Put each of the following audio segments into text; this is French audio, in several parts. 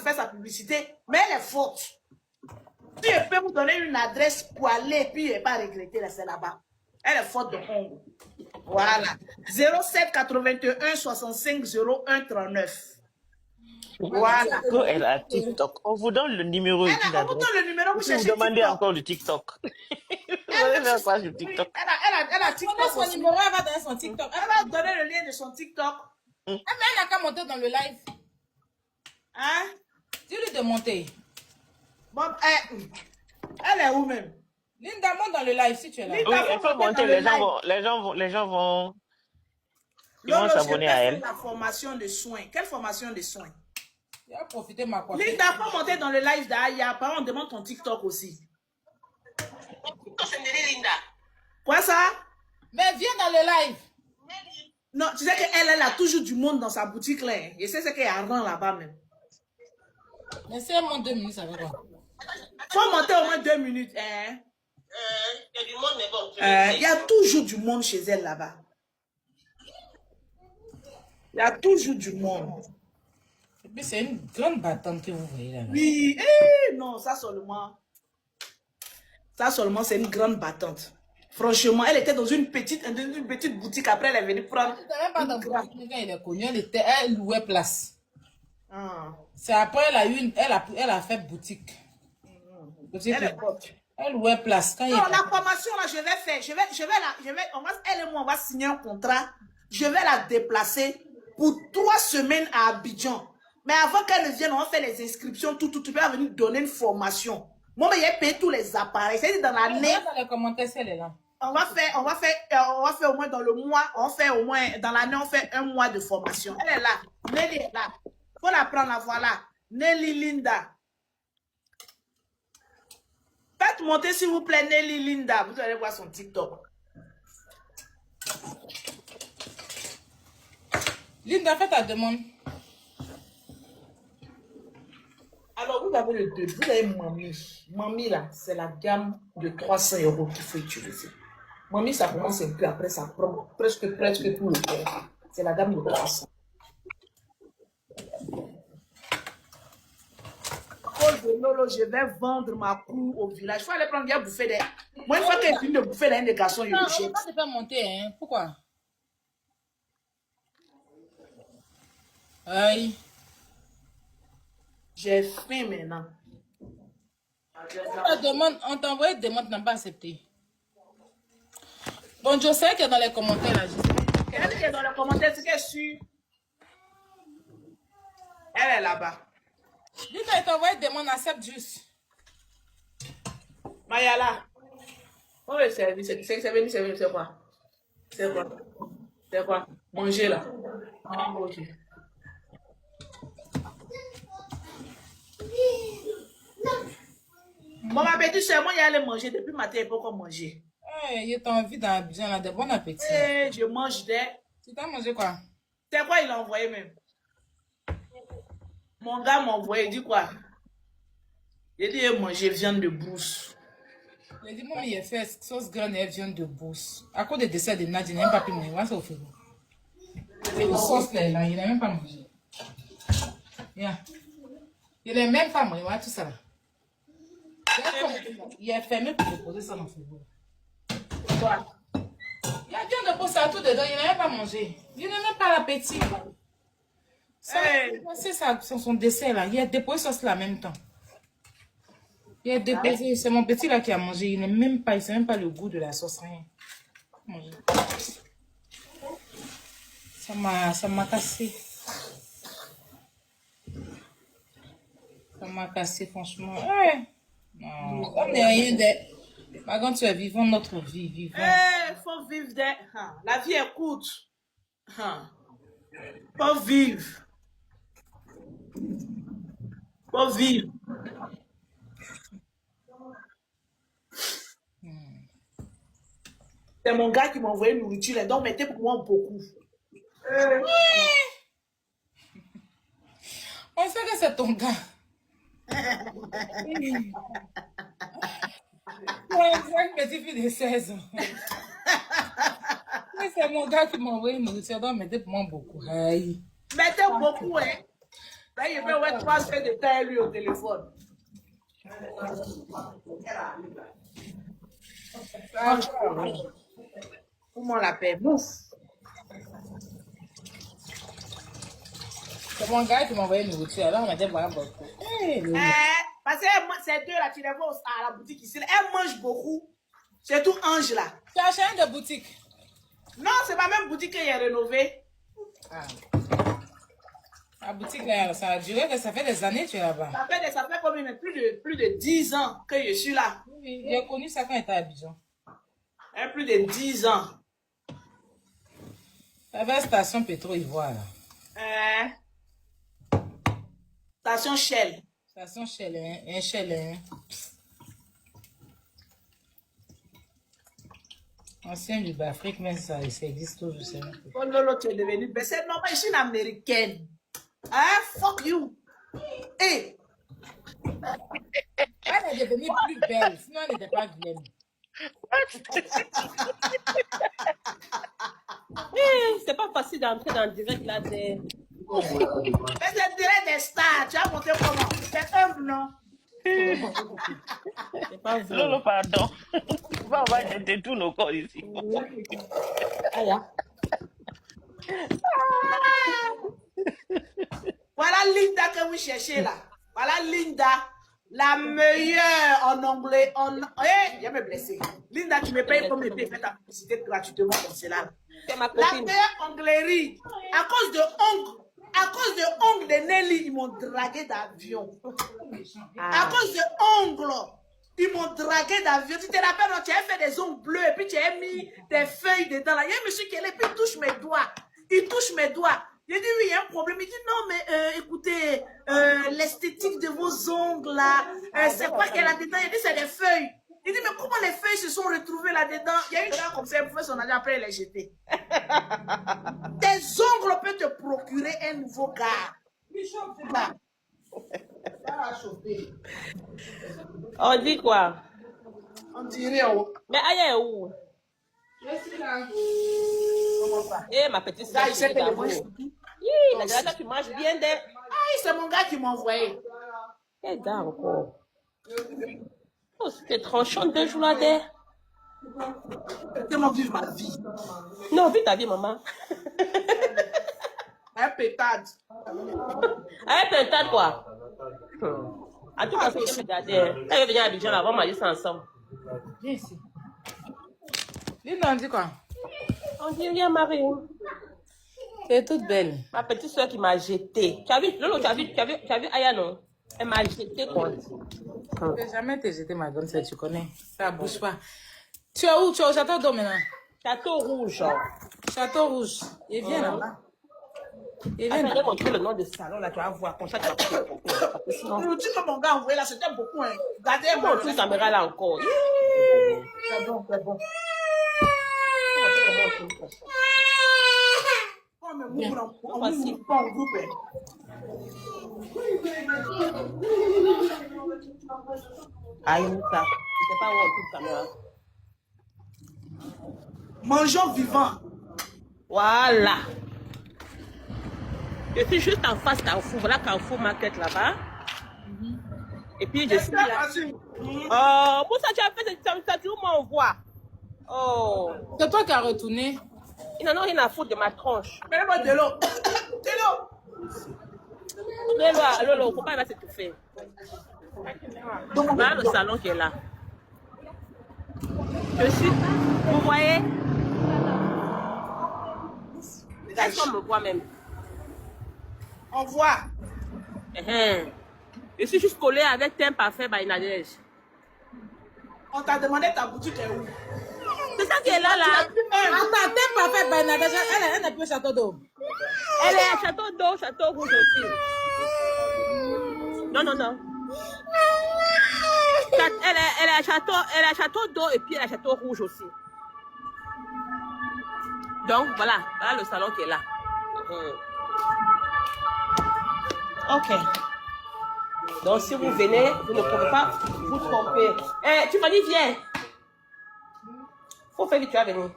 faire sa publicité, mais elle est forte. Si elle peut vous donner une adresse pour aller, puis elle ne pas regretter, c'est là-bas. Elle est forte de Congo. Voilà. 07 81 65 01 39. Voilà. Elle a TikTok. On vous donne le numéro et On vous donne le numéro, vous vous cherchez demandez TikTok. encore le TikTok. Vous allez faire quoi sur TikTok? Elle a TikTok. Son numéro, elle va donner son TikTok. Elle va donner le lien de son TikTok. Mais elle n'a qu'à monter dans le live. Hein? Dis-lui de monter. Bon, elle est où même? Linda, monte dans le live si tu es là. Oui, il faut monter. Les gens vont s'abonner à elle. La formation de soins. Quelle formation de soins? Tu as profité de ma coiffure. Linda, faut monter dans le live d'Aya. Par contre, on demande ton TikTok aussi. Linda. Quoi ça? Mais viens dans le live. Non, tu sais qu'elle a toujours du monde dans sa boutique là. Et c'est ce qu'elle a rend là-bas même. Mais c'est mon 2 minutes, ça va quoi? Faut monter au moins 2 minutes. Hein? Il y a du monde, mais bon. Il y a toujours du monde chez elle là-bas. Il y a toujours du monde. Et puis c'est une grande battante que vous voyez là. Oui, non, ça seulement, c'est une grande battante. Franchement, elle était dans une petite boutique. Après, elle est venue prendre. Elle n'était même pas dans la boutique. Elle est connue, elle louait place. Ah. C'est après, elle a fait boutique. Elle louait place. Quand non, la formation là, je vais faire. Elle et moi, on va signer un contrat. Je vais la déplacer pour 3 semaines à Abidjan. Mais avant qu'elle ne vienne, on va faire les inscriptions, tout. Tu peux venir donner une formation. Moi, mais j'ai payé tous les appareils. C'est dans l'année. Dans les commentaires, elle est là. On va faire au moins dans le mois, dans l'année, on fait 1 mois de formation. Elle est là. Nelly est là. Faut la prendre, la voilà. Nelly Linda. Faites monter, s'il vous plaît, Nelly Linda. Vous allez voir son TikTok. Linda, fais ta demande. Alors, vous avez le 2. Vous avez Mamie. Mamie, là, c'est la gamme de 300 € qu'il faut utiliser. Mamie, ça commence un peu après, ça prend presque tout le temps. C'est la gamme de 300. Je vais vendre ma cour au village. Il faut aller prendre bien bouffer des. Moi, une fois qu'elle finit de bouffer des garçons, il non, le jette. On ne peut pas monter, hein. Pourquoi? Aïe. J'ai faim maintenant. On t'a envoyé des demandes, tu n'as pas accepté. Bon, je sais qu'elle est dans les commentaires là. Elle est dans les commentaires, c'est qu'elle est sûre. Elle est là-bas. Dis qu'elle t'a envoyé des demandes, accepte juste. Mayala. Oh, c'est venu, c'est quoi? C'est quoi? Manger là. Ah, ok. Bon, ma petite soeur, moi, il allait manger depuis matin, il faut qu'on manger. Hey, il t'a envie d'un bien là, de bon appétit. Hey, je mange des. Tu t'as mangé quoi? C'est quoi il a envoyé même? Mon gars m'a envoyé, il dit quoi? Il dit, il manger viande de brousse. Il dit, moi, il a fait sauce graine et viande de brousse. À cause des desserts de Nadine, il n'a même pas pu manger. Voilà ça au frigo. Et le sauce là, il n'a même pas mangé. Yeah. Il n'a même pas mangé, voilà tout ça là. Il est fermé pour déposer ça dans le frigo. Quoi? Il y a bien de ça tout dedans, il n'a même pas mangé. Il n'a même pas l'appétit. C'est ça, son dessert là. Il a déposé ça en même temps. Il a déposé, c'est mon petit là qui a mangé. Il ne sait même pas le goût de la sauce, rien. Ça m'a cassé. Ça m'a cassé, franchement. Ouais. Non, on n'est rien de. Par contre, tu es vivant notre vie, vivant. Faut vivre des. La vie est courte. Faut vivre. Faut vivre. C'est mon gars qui m'a envoyé une nourriture, donc mettez pour moi beaucoup. On sait que c'est ton gars. Ouais, c'est une petite fille de 16 ans. Mais c'est mon gas qui m'a envoyé une nourriture, donc mettez pour moi beaucoup. Aïe. Mettez beaucoup, hein. Là, il fait ouais, 3 heures de temps lui au téléphone. Comment on l'appelle? Mouf. C'est mon gars qui m'a envoyé une nourriture. Alors, on m'a dit, voilà, beaucoup. Parce que moi, ces deux là, tu les vois à la boutique ici. Elles mangent beaucoup. C'est tout Ange là. Tu as changé de boutique? Non, c'est pas même boutique qu'il a rénové. Ah. La boutique là, ça a duré, ça fait des années que tu es là-bas. Ça fait combien? Plus de 10 ans que je suis là. Oui, j'ai connu ça quand j'étais à Abidjan. Plus de 10 ans. Il y avait une station Pétro-Ivoire là. Station Shell. Station Shell, un Shell, hein. Ancien du Bafrique, mais ça existe toujours. Oh Lolo, tu es devenue. Mais c'est normal, je suis une américaine. Hein? Fuck you. Hey. Elle est devenue plus belle, sinon elle n'était pas vilaine. C'est pas facile d'entrer dans le direct là. Mais c'est direct des stars. Tu as montré comment? C'est humble, non? C'est pas vrai. Lolo, pardon. On va jeter tous nos corps ici. Aïe. Voilà Linda que vous cherchez là. Voilà Linda, la meilleure en anglais. Il va me blesser. Linda, tu me payes comme épée. Fais ta publicité gratuitement comme cela. C'est ma La copine. meilleure anglerie. À cause de ongles de Nelly, ils m'ont dragué d'avion. À cause de ongles, ils m'ont dragué d'avion. Tu te rappelles, non, tu as fait des ongles bleus et puis tu as mis des feuilles dedans. Là. Il y a un monsieur qui est là et puis il touche mes doigts. Il touche mes doigts. J'ai dit oui, il y a un problème. Il dit non, mais écoutez, l'esthétique de vos ongles là, c'est quoi qu'elle a dedans? Il dit c'est des feuilles. Il dit mais comment les feuilles se sont retrouvées là-dedans? Il y a une dame comme ça, elle fait son argent, après elle les jeter. Tes ongles peuvent te procurer un nouveau gars. Là. Ça va chauffer. On dit quoi? On dirait oh. Mais aïe est où? Je suis là. Comment ça? Eh, ma petite Là, soeur. il sait que les mange tout. La dernière fois, tu manges bien des. Ah, c'est mon gars qui m'a envoyé. Eh, gars, encore. Oh, c'était tranchant 2 jours là des. Comment vivre ma vie? Non, vis ta vie, maman. Un pétade. Eh, peut-être quoi? En tout cas, c'est regarder. Elle veut venir à Abidjan là, on va manger ça ensemble. Viens ici. Linda, on dit quoi? On dit rien, Marie. Tu es toute belle. Ma petite soeur qui m'a jeté. Tu as vu, Lolo, tu as vu Aya, non? Elle m'a jeté quoi? Je ne vais jamais te jeter ma grande sœur, tu connais. Ça ne bouge pas. Tu es où? Tu es au château d'eau maintenant? Château rouge. Château rouge. Et viens là-bas. Et viens Attends, je vais là. montrer le nom du salon là, tu vas voir. Comme ça, tu vas comprendre. Parce que sinon, Le truc que mon gars a envoyé là, c'était beaucoup. Hein. Regardez, on montre une caméra là encore. C'est bon, c'est bon. On me m'ouvre pas en groupe. Hein. Aïe, ça. Je sais pas où on trouve la caméra. Mangeons vivant. Voilà. Je suis juste en face Carrefour. Voilà Carrefour Market là-bas. Et puis je suis là. Oh, pour ça tu as fait ça, tu m'en envoies. Oh. C'est toi qui as retourné. Ils n'en ont rien à foutre de ma tronche. Mets-moi de l'eau. De l'eau. Lolo, faut pas il va s'étouffer. Voilà le salon qui est là. Je suis. Vous voyez? Est-ce qu'on me voit même? On voit. Je suis juste collée avec Teint Parfait by Nadège. On t'a demandé ta boutique est où? C'est ça qui est là, là. Attends, t'es pas fait Bernadette. Elle n'est plus au château d'eau. Elle est à Château d'eau, Château Rouge aussi. Non, non, non. Elle est à Château d'eau et puis elle est à Château Rouge aussi. Donc, voilà. Voilà le salon qui est là. Ok. Donc, si vous venez, vous ne pouvez pas vous tromper. Eh, tu m'as dit, viens. Faut faire vite, tu vas venir.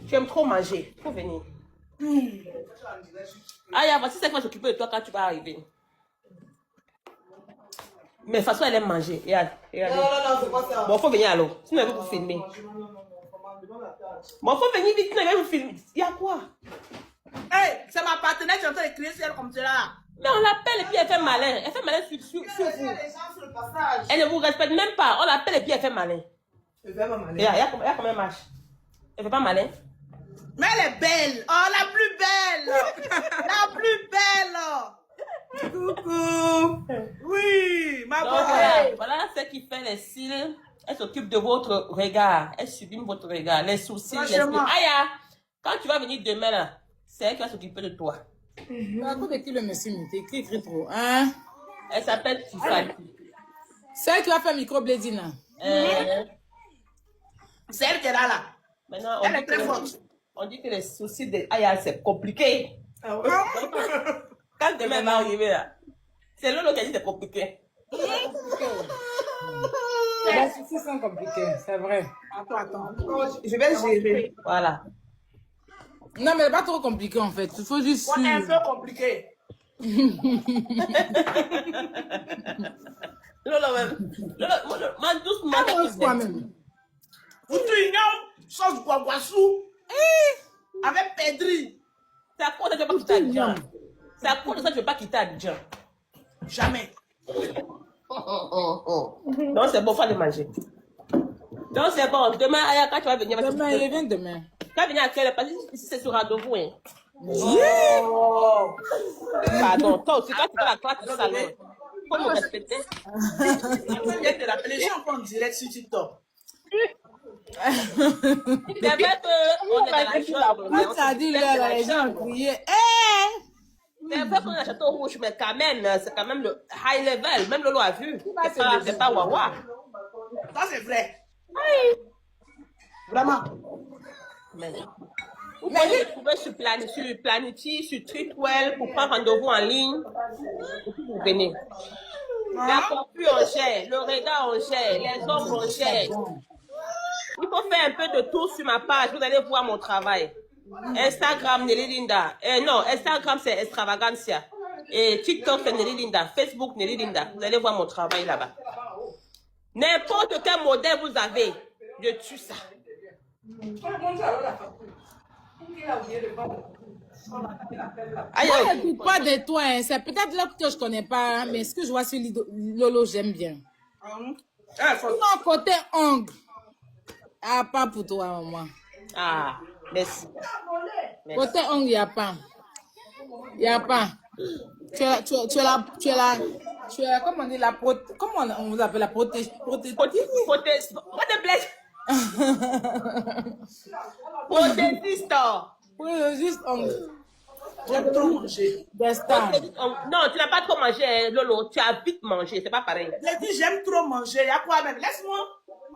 Tu aimes trop manger. Faut venir. Aya, voici ce qui va s'occuper de toi quand tu vas arriver. Mais de toute façon, elle aime manger. Regarde. Non, c'est pas ça. Bon, faut venir alors. Sinon, elle va vous filmer. Bon, faut venir vite, sinon, elle va vous filmer. Il y a quoi? Hey, c'est ma partenaire qui est en train de crier sur elle comme cela. Mais on l'appelle et puis elle fait malin. Elle fait malin sur vous. Elle ne vous respecte même pas. On l'appelle et puis elle fait malin. Elle fait pas malin. Regarde, il y a combien de marches? Elle fait pas malin. Mais elle est belle. Oh, la plus belle. La plus belle. Coucou. Oui, ma Donc, bonne. voilà ce qui fait les cils. Elle s'occupe de votre regard. Elle sublime votre regard. Les sourcils, les cils. Franchement. Aya, quand tu vas venir demain là, c'est elle qui va s'occuper de toi. À cause de qui le monsieur m'écrit trop, hein? Elle s'appelle Tiffany. C'est elle qui va faire microblading, là. C'est elle qui est là. Maintenant, Elle est très forte. on dit que les soucis de Aya, c'est compliqué. Ah ouais. Quand demain elle va arriver là, c'est Lolo qui a dit que c'est compliqué. Les soucis sont compliqués, c'est vrai. Attends. Je vais gérer. Voilà. Non, mais pas trop compliqué, en fait. Il faut juste... On est un peu compliqué. Lolo même. Lolo, man, doucement. toi-même. Foutu ignon, sauce guaguassou. Avec Pedri. C'est à cause de ça que tu veux pas quitter Abidjan. C'est à cause de ça que tu veux pas quitter Abidjan. Jamais. Donc c'est bon, faut aller manger. Donc c'est bon. Demain, Aya, quand tu vas venir, Demain, il vient demain. tu vas venir à quelle heure? Parce que ici c'est sur rendez-vous. Hein. Oh. Pardon, toi aussi, quand tu vas à la classe du salon, faut me respecter. Je vais te rappeler, je suis encore en direct sur TikTok. C'est vrai qu'on est dans la chambre. mais on Quand tu as dit, se là, respecte les dans la gens chambre. criaient. C'est vrai qu'on est à Château Rouge, mais quand même, c'est quand même le high level. Même Lolo a vu. C'est pas Wawa. Ça, c'est vrai. Vraiment. Mais vous pouvez le trouver sur Planity, sur Treatwell pour prendre rendez-vous en ligne. Et puis vous venez. La coiffure en chair, le regard en chair, les ongles en chair. Il faut faire un peu de tout sur ma page. Vous allez voir mon travail. Instagram, Nelly Linda. Non, Instagram, c'est Extravaganza. Et TikTok, c'est Nelly Linda. Facebook, Nelly Linda. Vous allez voir mon travail là-bas. N'importe quel modèle vous avez, je tue ça. Aïe, Moi, je aïe. ne pas de toi, hein. C'est peut-être là que je ne connais pas, hein, mais ce que je vois sur Lolo, j'aime bien. Non, côté ongle. Ah, pas pour toi, maman. Ah, merci. Côté ongle, il n'y a pas. Il n'y a pas. Tu es comment on dit, comment on vous appelle la protège. What the bless? Protégiste. Oui, juste ongle. J'aime trop manger. Des stars. Non, tu n'as pas trop mangé, hein, Lolo. Tu as vite mangé, c'est pas pareil. J'ai dit, j'aime trop manger. Il y a quoi même? Laisse-moi.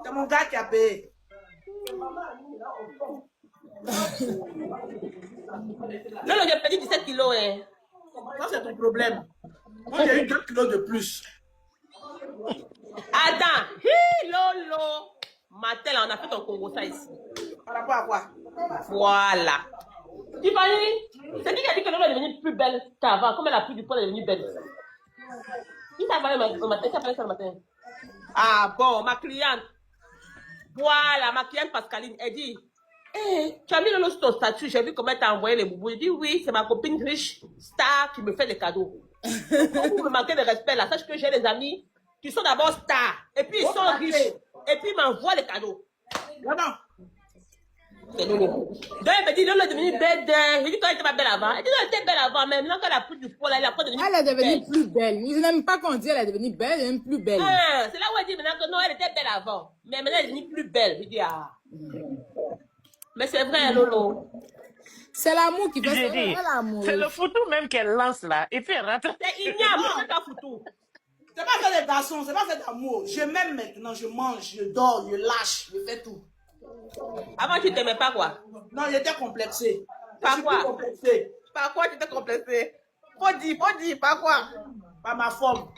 C'est mon gars qui a payé. Lolo, j'ai perdu 17 kilos, hein. Ça, c'est ton problème. Moi, j'ai eu 2 kilos de plus. Attends. Hi, Lolo. Matel, on a fait ton Congo ça ici. Par rapport à quoi? Voilà. Tiffany, c'est qui a dit que Lolo est devenue plus belle qu'avant? Comme elle a pris du poids, elle est devenue belle. Qui t'a parlé le matin? Qui t'a parlé ça le matin? Ah bon, ma cliente. Voilà, ma cliente Pascaline, elle dit, hey, tu as mis Lolo sur ton statut, j'ai vu comment elle t'a envoyé les boubous. Je dis oui, c'est ma copine riche, star, qui me fait des cadeaux. Vous me manquez de respect là, sache que j'ai des amis qui sont d'abord stars, et puis ils sont riches, et puis ils m'envoient des cadeaux. Attends. C'est Lolo. Donc elle me dit, Lolo est devenue belle. Je dis qu'elle était pas belle avant. Elle dit, elle était belle avant, mais maintenant qu'elle a pris du poids, là, elle a pas devenu Elle est devenue belle. plus belle. Je n'aime pas qu'on dit elle est devenue belle, elle est même plus belle. Ah, c'est là où elle dit maintenant que non, elle était belle avant. Mais maintenant elle est devenue plus belle. Je dis, ah. Mais c'est vrai, Lolo. C'est l'amour qui fait J'ai ça. dit, Elle a l'amour. c'est le photo même qu'elle lance là. Et puis elle rentre. C'est ignoble, c'est pas foutu. C'est pas fait des garçons, c'est pas fait d'amour. Je m'aime maintenant, je mange, je dors, je lâche, je fais tout. Avant, tu t'aimais pas quoi? Non, j'étais complexé. Par Je suis quoi? plus complexé. Par quoi tu t'es complexé? Faut dire, par quoi? Par ma forme.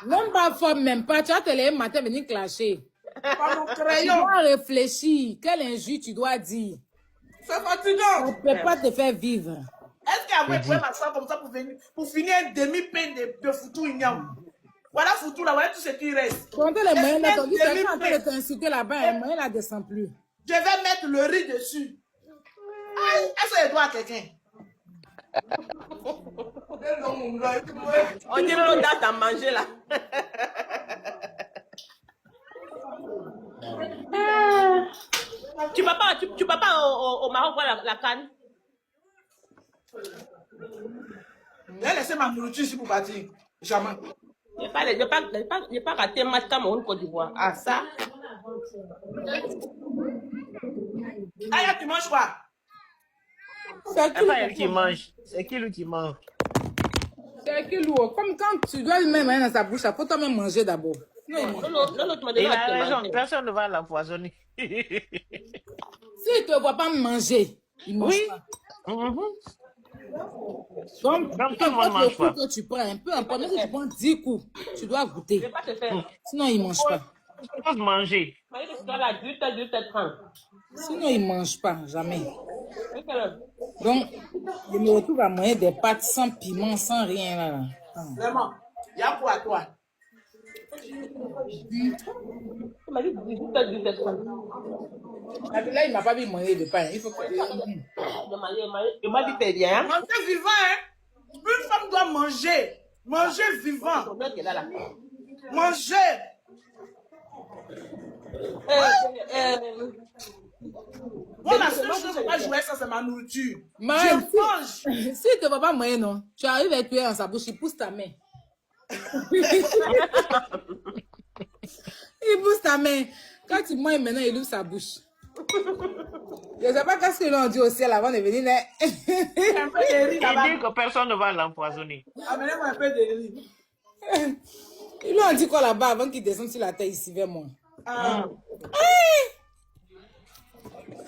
Même pas fort, même pas. Tu vas te lever le matin, venir clasher. Par mon Tu crayon. dois réfléchir. Quelle injure tu dois dire. C'est fatigant. On ne peut pas te faire vivre. Est-ce qu'après, vous pouvez m'asseoir comme ça pour finir un demi-pain de foutou igname? Voilà foutu là, voilà tout ce qui reste. Quand les moyens là, ton Laisse-moi en train de t'insulter là-bas, les moyens là descend plus. Je vais mettre le riz dessus. Aïe, est-ce que je dois à quelqu'un? On dit l'audace à manger là. Tu vas pas au Maroc voir la canne? J'ai laissé ma nourriture ici pour partir. Jamais. J'ai pas raté un match Cameroun Côte d'Ivoire. Ah ça? Aïe, tu manges quoi? C'est C'est pas elle qui mange. C'est qui lui qui mange? C'est qui lourd. Comme quand tu dois lui mettre dans sa bouche, il faut toi-même manger d'abord. Non, tu m'as donné Il a à raison, manger. personne ne va l'empoisonner. S'il ne te voit pas manger, il mange Oui. pas. Mhm. Donc, Comme tout le monde mange pas. que tu prends un peu, même si tu prends 10 coups, tu dois Je goûter. vais pas te faire. Sinon, il ne mange pas. Il faut manger. Tu m'as dit que tu dois la 8h30. Sinon, il ne mange pas, jamais. Oui, quelle heure? Donc, je me retrouve à manger des pâtes sans piment, sans rien. Là. Vraiment. Il y a quoi à toi? Tu m'as dit 18h30. Là, il ne m'a pas vu manger de pain. Il faut que... Je m'as dit c'est bien. Hein? Manger vivant, hein? Une femme doit manger. Manger vivant. Ton mec est là. Manger. Moi, la seule chose que je vais jouer, ça, c'est ma nourriture. Mais Je mange. si tu ne vas pas manger, non, tu arrives à tuer dans sa bouche, il pousse ta main. Il pousse ta main. Quand tu manges maintenant, il ouvre sa bouche. Je ne sais pas qu'est-ce que l'on dit au ciel avant de venir. Mais... Un peu de riz Il là-bas. dit que personne ne va l'empoisonner. Amenez-moi un peu de riz. Ils lui ont dit quoi là-bas avant qu'il descende sur la terre ici vers moi. Ah,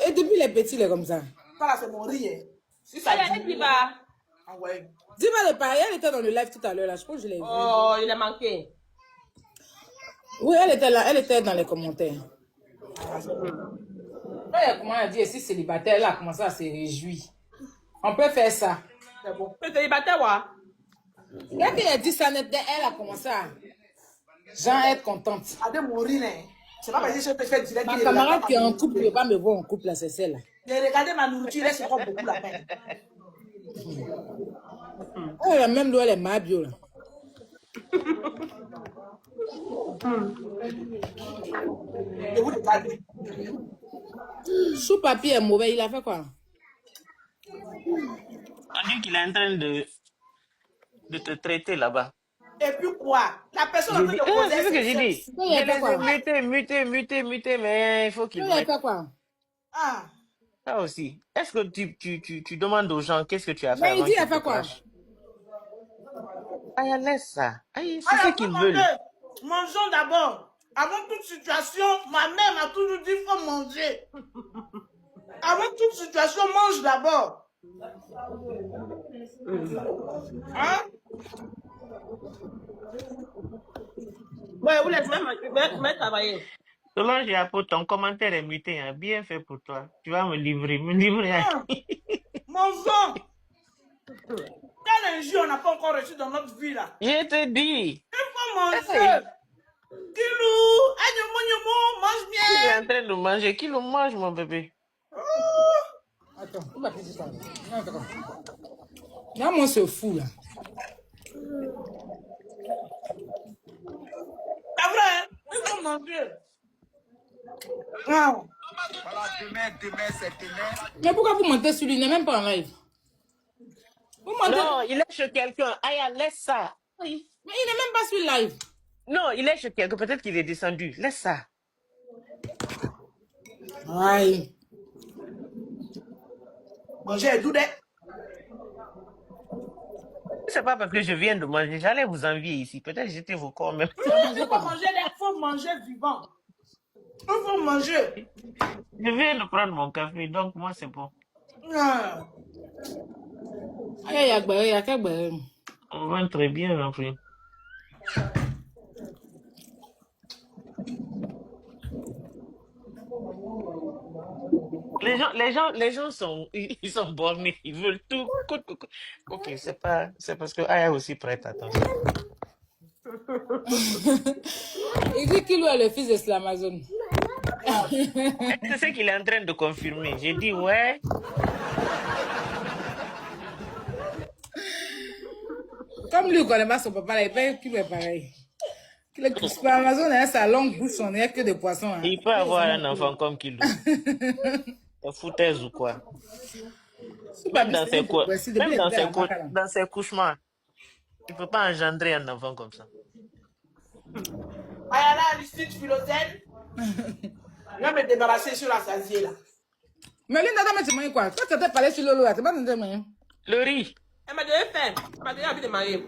Et depuis les petits, il est comme ça. ça là, c'est mon riz. Hein. Si ça Allez, dit. allez, va. Ah ouais. Dis-moi le pareil, elle était dans le live tout à l'heure là, je crois que je l'ai vu. Oh, il a manqué. Oui, elle était là, elle était dans les commentaires. Comment elle a dit, si célibataire, elle a commencé à se réjouir. On peut faire ça. C'est bon. Tu es célibataire, ouais? Dès qu'elle a dit ça, elle a commencé à genre être contente. Allez, mon riz, hein. C'est pas parce que je te fais direct. Ma camarade qui est en couple, ne veut pas me voir en couple là, c'est celle-là. De regarder ma nourriture, là, c'est pas beaucoup la peine. Elle a même l'eau, elle est ma bio là. Et vous regardez. Sous papier est mauvais, il a fait quoi? On dit qu'il est en train de te traiter là-bas. Et puis quoi? La personne en train de poser C'est ce que j'ai ses dit. seins. Oui, il a fait quoi? Muter, mais il faut qu'il Il a mette. fait quoi? Ah. Ça aussi. Est-ce que tu demandes aux gens qu'est-ce que tu as fait Mais il avant dit, il qu'ils a te fait quoi? crachent? Ah, laisse ça. Aïe, c'est Alors, ce qu'ils veulent. mangeons d'abord. Avant toute situation, ma mère m'a toujours dit qu'il faut manger. Avant toute situation, mange d'abord. Hein? Ouais, vous laissez même travailler. Solange Yapo, ton commentaire est muté. Hein. Bien fait pour toi. Tu vas me livrer. Ah. Mangeons. Quel injure on n'a pas encore reçu dans notre vie là? Je te dis. Il faut manger. Hey. Kilou, mange Il est bien. en train de manger. Qui le mange, mon bébé? Attends, on va faire ça. Non, attends. Là, moi, c'est fou là. C'est vrai, hein? Il faut manger. Ah. Voilà, demain, c'est demain. Mais pourquoi vous mentez sur lui? Il n'est même pas en live. Vous mentez. Non, il est chez quelqu'un. Aïe, laisse ça. Aïe. Mais il n'est même pas sur live. Non, il est chez quelqu'un. Peut-être qu'il est descendu. Laisse ça. Aïe. Manger tout de. C'est pas parce que je viens de manger. J'allais vous envier ici. Peut-être jeter vos corps même. Il faut manger vivant. Il faut manger. Je viens de prendre mon café, donc moi c'est bon. Ah. Aïe, il y a qu'à On va très bien après. Les gens sont, ils sont bornés. Ils veulent tout. Ok, c'est parce que Aya aussi prête attention. Il dit qu'il est le fils de Slamazone. C'est ce qu'il est en train de confirmer. J'ai dit, ouais. Comme lui, il connaît pas son papa, là, il pense qu'il est pareil. Le Slamazone a sa longue bouche, on n'est que de poissons. Hein. Il peut avoir un enfant comme Kilou. Un foutaise ou quoi. Même dans ses couchements. Il ne peut pas engendrer un enfant comme ça. Ayala, Aristide Philosène. Je vais me débarrasser sur la sasier là. Mais Linda, tu m'as dit quoi? Toi, tu t'es parlé sur Lolo, tu m'as dit le riz. Elle m'a déjà fait. Elle m'a déjà envie de marier.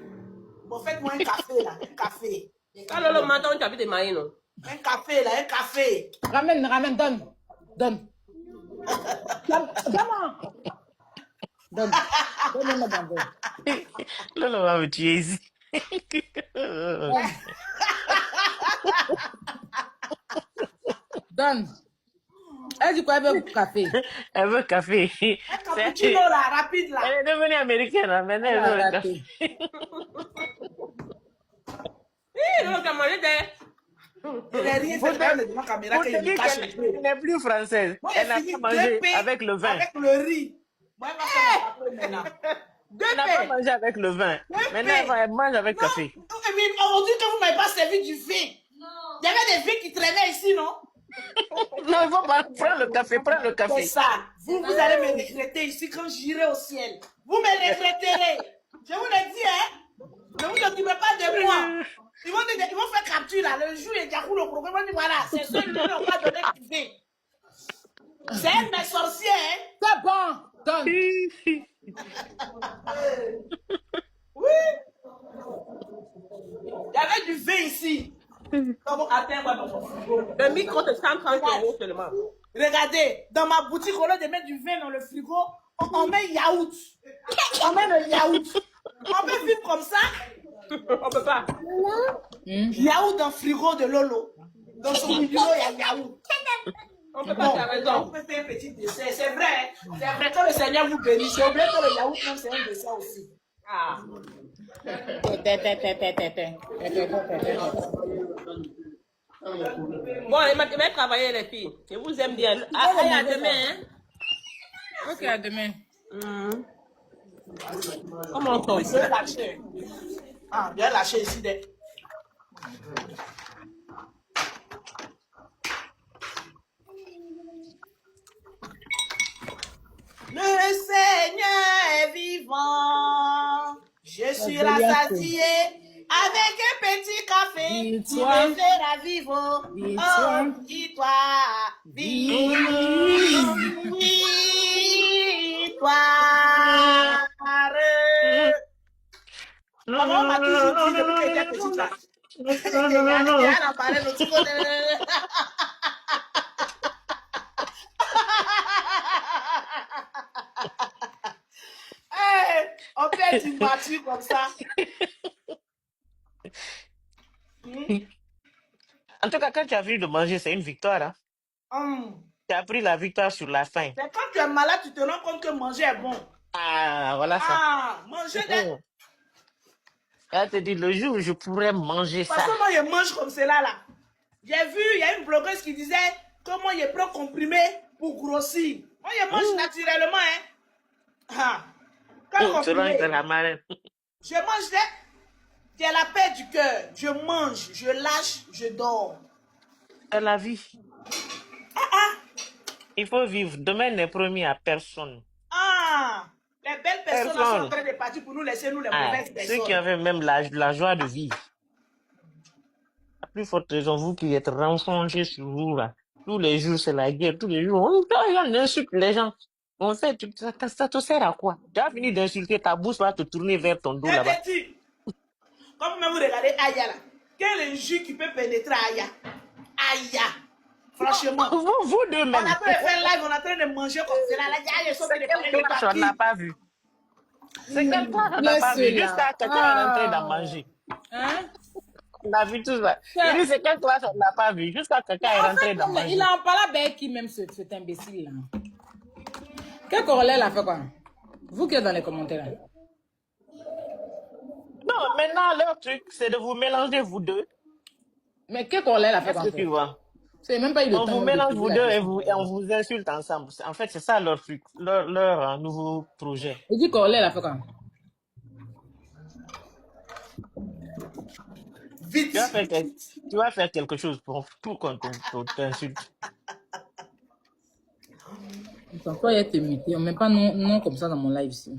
Bon, faites-moi un café là, un café. Quand Lolo m'entend, tu as envie de marier, non? Un café là, un café. Ramène, donne. Donne. Donne-moi dans le. Lolo va me tuer ici. Donne. Elle dit quoi? Elle veut café. Elle veut café. Un cappuccino là, rapide là. Elle est devenue américaine, hein. Maintenant elle veut le café. Lolo, tu as mangé des... Elle n'est rien fait de ma caméra qu'elle me cache un peu. Elle n'est plus française. Moi, Elle a fini pas mangé 2 pains avec le vin. avec le riz. Moi, elle va faire le café maintenant. Elle n'a pas mangé avec le vin. Maintenant, elle mange avec Non, café. mais aujourd'hui, que vous ne m'avez pas servi du vin. Il y avait des vins qui traînaient ici, non? Non, il faut pas prendre le café. Prends le C'est café. ça. Vous allez me regretter ici quand j'irai au ciel. Vous me regretterez. Je vous le dis, hein. Ne vous occupez pas de moi. Ils vont faire capture là. Le jour, il y a le programme. Ils vont dire voilà, c'est ceux qui n'ont pas donné du vin. C'est un mes sorciers, hein. C'est bon. Donne. Oui. Il y avait du vin ici. Comment atteindre dans mon frigo? Le micro, c'est 130 € seulement. Regardez, dans ma boutique, au lieu de mettre du vin dans le frigo, on met yaourt. On met le yaourt. On peut vivre comme ça. On peut pas. Yaourt dans le frigo de Lolo. Dans son frigo, il y a yaourt. On peut pas, tu as On raison. peut faire un petit dessert. C'est vrai. Hein? C'est vrai que le Seigneur vous bénisse. C'est oublié que le yaourt, même, c'est un dessert aussi. Ah. Bon, elle va travailler, les filles. Je vous aime bien. Allez, à demain. Hein? Ok, à demain. Comment on fait ici? Je vais lâcher. Ah, je vais lâcher ici. Le Seigneur est vivant. Je suis rassasiée avec un petit café qui me fera vivre. Oh, dis-toi, Maman m'a toujours dit depuis que j'étais petite là. On peut être une voiture comme ça. En tout cas, quand tu as fini de manger, c'est une victoire. Hein? Tu as pris la victoire sur la faim. Mais quand tu es malade, tu te rends compte que manger est bon. Ah, voilà ça. Ah, manger des... Elle te dit, le jour où je pourrais manger ça. Parce que moi, je mange comme cela là. J'ai vu, il y a une blogueuse qui disait comment je prends comprimé pour grossir. Moi, je mange naturellement, hein. Ah. Quand comprimé, la marraine. je mange, j'ai la paix du cœur. Je mange, je lâche, je dors. C'est la vie. Il faut vivre. Demain n'est promis à personne. Ah, les belles personnes sont en train de partir pour nous laisser nous les mauvaises personnes. Ceux qui avaient même la joie de vivre. La plus forte raison, vous qui êtes renfoncés sur vous là. Tous les jours, c'est la guerre. Tous les jours, on insulte les gens. On fait, ça te sert à quoi? Tu as fini d'insulter, ta bouche va te tourner vers ton dos là-bas. Comme vous regardez Aya là. Quel injure qui peut pénétrer Aya? Aya. Franchement. Vous deux même. On a train de faire live, on est en train de manger comme cela. C'est quel clash on n'a pas vu? C'est quel clash on n'a pas vu? Jusqu'à quelqu'un est rentré d'en manger. Hein? On a vu tout ça. Il dit c'est quel clash on n'a pas vu? Jusqu'à quelqu'un est rentré d'en manger. Il en parle avec qui même cet imbécile là? Quel corollaire a fait quoi? Vous qui êtes dans les commentaires. Là. Non, maintenant, leur truc, c'est de vous mélanger, vous deux. Mais quel corollaire a fait Qu'est-ce quoi en que tu fait? vois? C'est même pas eu le On temps vous même de mélange, poser vous la deux, question. et on vous insulte ensemble. En fait, c'est ça leur truc, leur nouveau projet. Il dit corollaire a fait quoi? Vite. Tu vas faire quelque chose pour qu'on t'insulte. Attends, toi, il y a tes mutés. On met pas non comme ça dans mon live ici.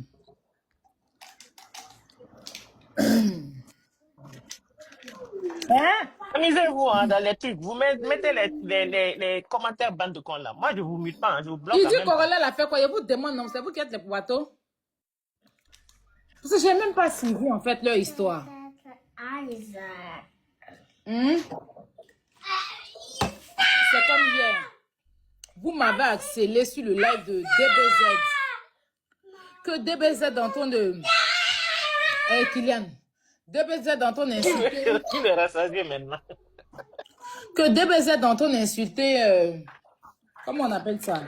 Hein? Amusez-vous hein, dans les trucs. Vous mettez les commentaires bande de cons là. Moi, je vous mute pas, hein, je vous bloque Il en dit même temps. corollaire a fait quoi? Je vous demande, non, c'est vous qui êtes les poitos? Parce que j'ai même pas suivi en fait leur histoire. C'est comme hier. Vous m'avez accéléré sur le live de DBZ. Que DBZ dans ton de... Kylian. DBZ dans ton insulté. Tu le rassasier maintenant. Que DBZ dans ton insulté... comment on appelle ça?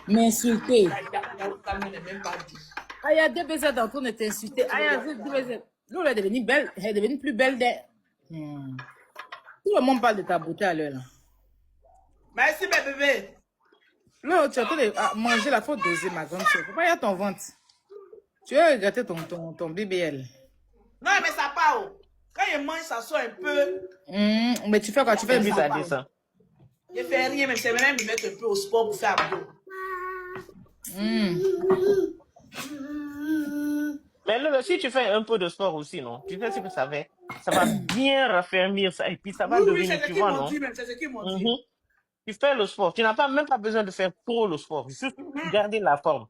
M'insulter. Ah, il y a DBZ dans ton insulté. Ah, il y a DBZ. L'eau est devenue belle. Elle est devenue plus belle d'elle. Tout le monde parle de ta beauté à l'heure là. Merci, mes bébés. Là, tu es en train de manger la faute doser, ma grande soeur. Faut pas y avoir ton ventre. Tu vas regretter ton BBL. Non, mais ça part. Quand je mange, ça sort un peu. Mais tu fais quoi? Tu fais Lui, une ça dit ça. Je fais rien, mais c'est même me mettre un peu au sport pour faire abdos. Mais là, si tu fais un peu de sport aussi, non? Tu sais ce que ça fait? Ça va bien raffermir ça et puis ça va Oui, devenir, c'est ce tu qu'ils vois, m'ont non? dit, même, c'est ce qu'ils m'ont dit. Mhm. Tu fais le sport. Tu n'as pas même pas besoin de faire trop le sport. Juste garder la forme.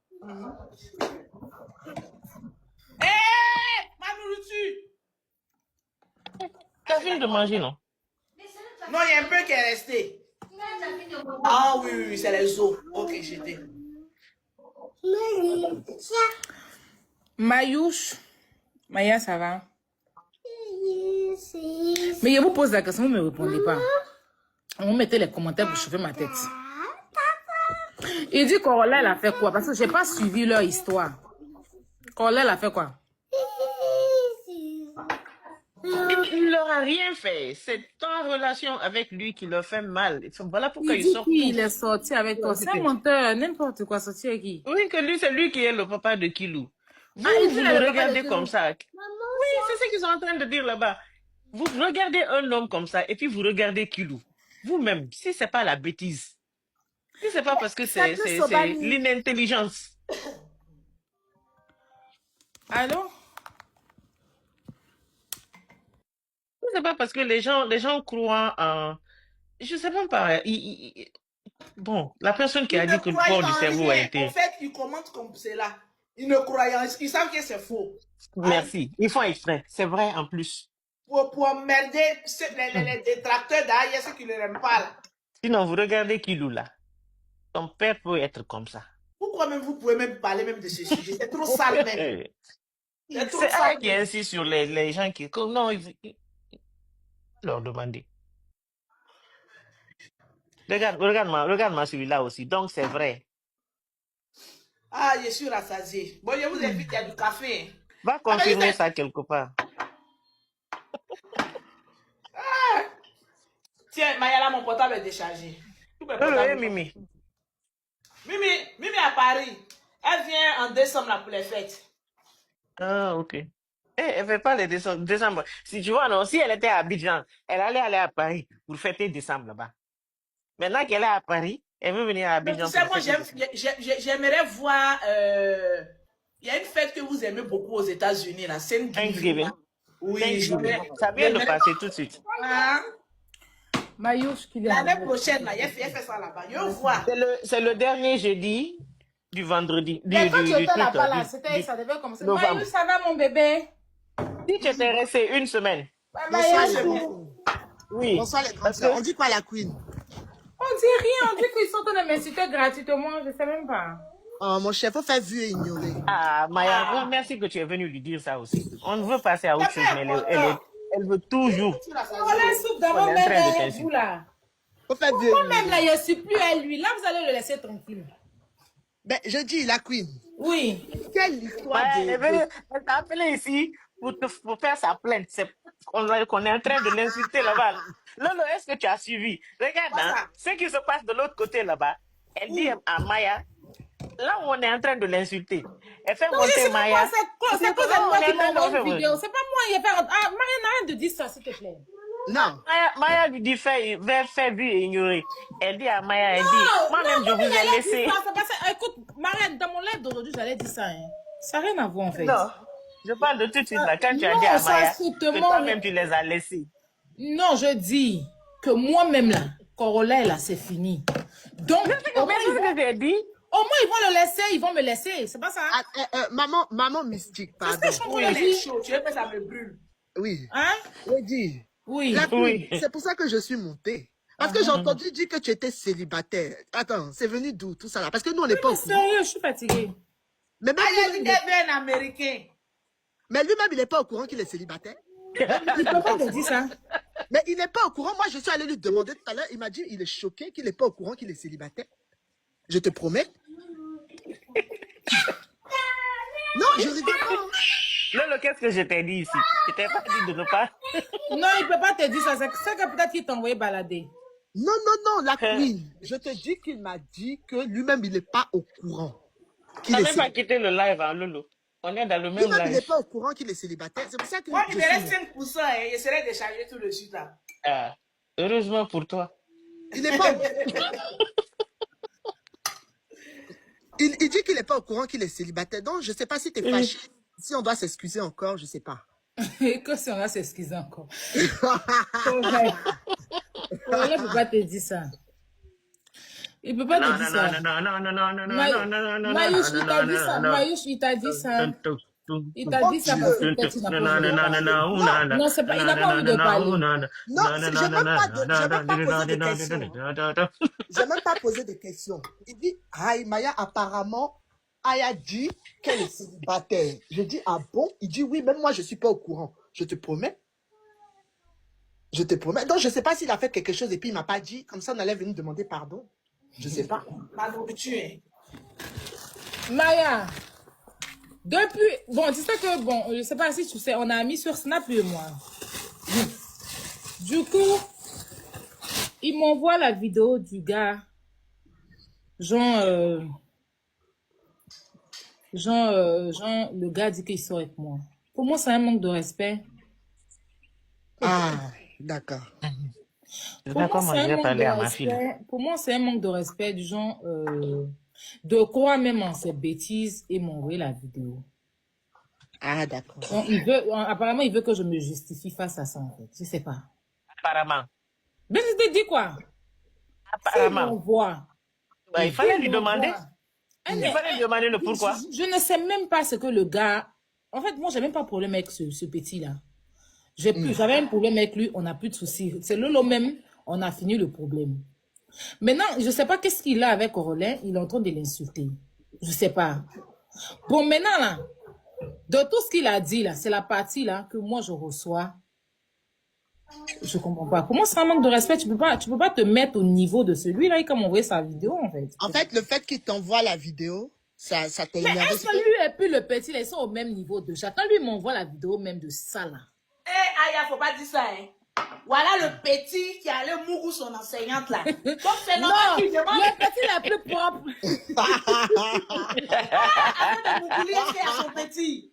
Hé, ma nourriture. Tu as fini de manger, non? Non, il y a un peu qui est resté. Ah oui, oui, c'est les os. Ok, j'étais. Mayouche. Maya, ça va? Mais je vous pose la question, vous ne me répondez pas. On mettait les commentaires pour chauffer ma tête. Il dit Corolla, elle a fait quoi? Parce que je n'ai pas suivi leur histoire. Corolla, elle a fait quoi? Il leur a rien fait. C'est en relation avec lui qui leur fait mal. Voilà pourquoi Il ils dit sortent qu'il tous. est sorti avec toi. C'est un menteur, n'importe quoi, sorti avec qui? Oui, que lui, c'est lui qui est le papa de Kilou. Vous, Ah, il vous dit le le papa de regardez Kilou. comme ça. Oui, c'est ce qu'ils sont en train de dire là-bas. Vous regardez un homme comme ça et puis vous regardez Kilou. Vous-même, si c'est pas la bêtise, si c'est pas parce que c'est l'inintelligence. Allô? Si c'est pas parce que les gens croient en... Je sais même pas. Bon, la personne qui a dit que le port du cerveau a été... En fait, ils commentent comme cela. Ils ne croient en... Ils savent que c'est faux. Merci. Ils font exprès. C'est vrai en plus. Pour emmerder les détracteurs derrière ceux qui ne l'aiment pas. Là. Sinon, vous regardez Kilou là. Ton père peut être comme ça. Pourquoi même vous pouvez même parler même de ce sujet? C'est trop sale même. C'est elle qui insiste sur les gens qui... Non, ils leur demander. Regarde-moi celui-là aussi. Donc, c'est vrai. Ah, je suis rassasié. Bon, je vous invite à du café. Va confirmer ça quelque part. Tiens, Mayala, mon portable est déchargé. Mimi. Mimi à Paris. Elle vient en décembre là, pour les fêtes. Ah, ok. Elle ne fait pas les décembre. Si tu vois, non, si elle était à Abidjan, elle allait aller à Paris pour fêter décembre là-bas. Maintenant qu'elle est à Paris, elle veut venir à Abidjan. Tu sais, moi, j'aimerais voir. Il y a une fête que vous aimez beaucoup aux États-Unis, là. Thanksgiving. Oui, ça vient de passer tout de suite. L'année prochaine, là, il fait ça là-bas. Je vois. C'est le dernier jeudi du vendredi. Mais quand tu étais là-bas, là, ça devait commencer. Mayou, ça va, mon bébé? Si tu étais resté une semaine. Bonsoir les Oui. Bonsoir les grandes sœurs. On dit quoi la queen? On dit rien, on dit qu'ils sont en train de m'insulter gratuitement, je ne sais même pas. Oh, mon chef, faut faire vu et ignorer. Ah, Maya, merci que tu es venu lui dire ça aussi. On veut passer à autre chose, mais elle veut toujours. Voilà, soupe dans mon bébé, vous là. Faut faire vu et ignorer. Moi-même là, je ne suis plus à lui. Là, vous allez le laisser tranquille. Ben, je dis la queen. Oui. Quelle histoire Ouais, de... elle t'a appelé ici pour faire sa plainte. Qu'on est en train de l'insulter là-bas. Lolo, est-ce que tu as suivi? Regarde, Quoi hein, ça? ce qui se passe de l'autre côté là-bas. Elle dit Où? à Maya, là où on est en train de l'insulter, elle fait Non, monter c'est pas moi, Maya. c'est cause Là de où moi on est qui en m'a train de envoyé une faire. vidéo. C'est pas moi, il a fait... Ah, Marianne, arrête de dire ça, s'il te plaît. Non. Maya lui dit fais vu et ignorer. Elle dit à Maya, elle dit, Non, moi-même je moi, vous ai j'allais dire laissé. ça. C'est parce que, écoute, Marianne, dans mon live d'aujourd'hui, j'allais dire ça. Hein. Ça n'a rien à voir, en fait. Non, je parle de tout de suite là. Quand tu as dit Non, à ça, Maya c'est que tellement... toi-même tu les as laissés. Non, je dis que moi-même, là, Corolla, là, c'est fini. Donc, au moins, Mais c'est ce que j'ai dit. ils vont le laisser, ils vont me laisser. C'est pas ça? Ah, maman mystique, C'est ce pardon. que je suis en train Oui, de elle est dire. chaud. Tu veux que ça me brûle. Oui. Hein? Je dis. Oui. La queen, Oui. c'est pour ça que je suis montée. Parce que j'ai entendu dire que tu étais célibataire. Attends, c'est venu d'où tout ça là? Parce que nous, on n'est pas au courant. Sérieux, je suis fatiguée. Mais même Elle a dit lui-même, qu'elle veut un Américain. mais lui-même, il n'est pas au courant qu'il est célibataire. Il peut pas te dire ça. Mais il n'est pas au courant. Moi, je suis allée lui demander tout à l'heure. Il m'a dit il est choqué qu'il n'est pas au courant qu'il est célibataire. Je te promets. Non, je rigole pas. Lolo, qu'est-ce que je t'ai dit ici? Je t'ai pas dit de ne pas. Non, il peut pas te dire ça. C'est que peut-être qu'il t'a envoyé balader. Non, la queen. Je te dis qu'il m'a dit que lui-même, il n'est pas au courant qu'il On est n'a même pas célibataire. quitté le live, hein, Lolo. On est dans le même Lui-même, il n'est live. pas au courant qu'il est célibataire. C'est pour ça que Moi, je il me reste suis... 5%, hein, je serai déchargé tout de suite là. Ah, heureusement pour toi. Il n'est pas... il dit qu'il n'est pas au courant qu'il est célibataire. Donc, je ne sais pas si tu es fâché. Si on doit s'excuser encore, je ne sais pas. Que si on va s'excuser encore. Correct. Correct, il peut pas te dire ça. Il peut pas te dire ça. Mayouche, il t'a dit ça. Mayouche, il t'a dit ça. Il t'a dit ça parce que peut-être il n'a pas envie de parler. Non, c'est pas, il n'a pas envie de parler. Non, j'ai même pas posé de questions. J'ai même pas posé de questions. Il dit, Aïe, Maya, apparemment, Aya dit qu'elle est célibataire. Je dis, ah bon? Il dit, oui, même moi, je ne suis pas au courant. Je te promets. Je te promets. Donc, je ne sais pas s'il a fait quelque chose et puis il ne m'a pas dit. Comme ça, on allait venir demander pardon. Je ne sais pas. Ma nourriture, hein. Maya, depuis... Bon, tu sais que, bon, je ne sais pas si tu sais, on a mis sur Snap et moi. Du coup, il m'envoie la vidéo du gars. Genre, le gars dit qu'il sort avec moi. Pour moi, c'est un manque de respect. Ah, d'accord. Je vais comment je vais parler à ma fille. Pour moi, c'est un manque de respect du genre de croire même en ses bêtises et m'envoyer la vidéo. Ah, d'accord. Donc, apparemment, il veut que je me justifie face à ça, en fait. Je sais pas. Apparemment. Mais je te dis quoi? Apparemment. Bah, il fallait lui demander. Il fallait lui demander le pourquoi. Je ne sais même pas ce que le gars... En fait, moi, j'ai même pas de problème avec ce petit-là. J'avais un problème avec lui, on n'a plus de soucis. C'est Lolo même, on a fini le problème. Maintenant, je ne sais pas qu'est-ce qu'il a avec Corolin, il est en train de l'insulter. Je ne sais pas. Bon, maintenant, là, de tout ce qu'il a dit, là, c'est la partie là que moi, je reçois. Je comprends pas. Comment c'est un manque de respect? Tu peux pas te mettre au niveau de celui-là et comme envoyer sa vidéo, en fait. En fait, le fait qu'il t'envoie la vidéo, ça t'a énervé. Mais est-ce que lui et puis le petit, là, ils sont au même niveau de chat? Quand lui m'envoie la vidéo même de ça, là. Eh, Aya, faut pas dire ça, hein. Voilà le petit qui allait mourir son enseignante, là. Donc, c'est normal qu'il demande. Le petit la plus propre. Avant de mourir, c'est à son petit.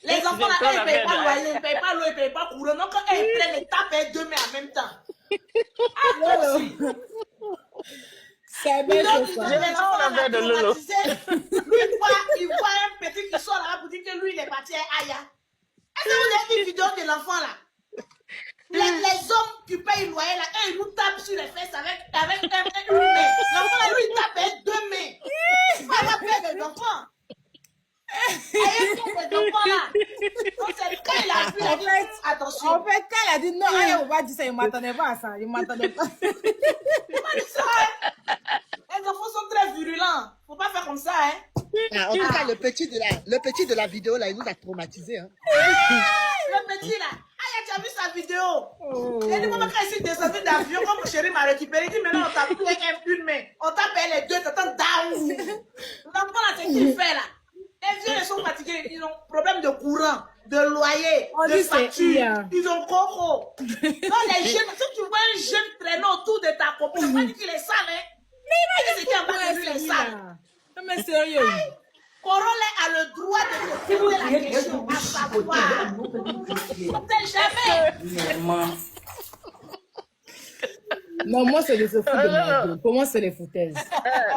Les enfants, là, ils ne payent pas loyer, ils ne payent pas l'eau, ils ne payent pas courant. Donc, quand ils prennent, ils tapent deux mains en même temps. Ah, toi aussi. C'est bien Donc, que ils ça. ont les enfants là, traumatisés. Lui, il voit un petit qui sort là pour dire que lui, il est parti à Aya. Est-ce que vous avez vu une vidéo de l'enfant là? Les hommes qui payent le loyer là, ils nous tapent sur les fesses avec une main. L'enfant là, lui, il tape avec deux mains. Il va la paix des enfants. Ayez des enfants là. Donc c'est quand il a vu, il a dit attention. En fait, quand elle a dit non, elle ne va pas dire ça, il ne m'attendait pas à ça. Il ne m'attendait pas. Il m'a dit ça, hein. Les enfants sont très virulents. Faut pas faire comme ça, hein. Ah, en tout cas, le petit de la vidéo, là, il nous a traumatisés. Hein. Le petit là. Aya, tu j'ai vu sa vidéo. Il dit, maman, quand je suis descendu d'avion, quand mon chéri m'a récupéré, il dit, maintenant, on t'a pris une main. On t'a payé les deux, t'entends down. L'enfant, là, c'est ce qu'il fait, là. Les vieux, ils sont fatigués. Ils ont problème de courant, de loyer, On de dit c'est facture. IA. Ils ont coco. Non, les jeunes, si tu vois un jeune traîner autour de ta copine, c'est pas dit qu'il est sale, hein. Mais il dit qu'il est sale. Non, mais sérieux. Corolle a le droit de te poser la question, à savoir. On sait jamais. Non, moi, c'est de se foutre de ma gueule. Pour moi, c'est les foutaises.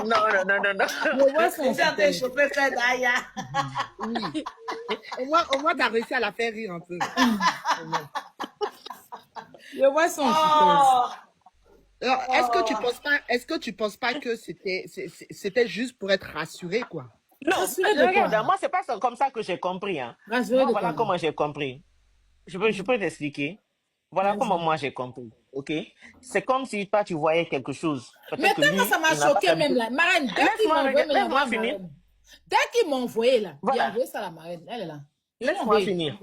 Non. Le voix, c'est On s'est en train de choper faire d'ailleurs. Oui. Au moins, tu as réussi à la faire rire un peu. Le voix, c'est Oh. Alors, est-ce que tu penses pas que c'était juste pour être rassuré, quoi? Non, Rassuré de regarde, quoi? moi, c'est pas comme ça que j'ai compris. Hein. Rassuré de Voilà quoi? comment j'ai compris. Je peux t'expliquer. Voilà comment moi j'ai compris. Ok? C'est comme si toi, tu voyais quelque chose. Mais Peut-être que tellement lui, ça m'a il n'a pas choqué même l'habitude. la marraine. Dès qu'il m'a envoyé, mais il Laisse-moi envoie à finir. marraine. Dès qu'il m'a envoyé là, il a Voilà. envoyé ça à la marraine. Elle est là. Il m'a Laisse-moi envoyé. finir.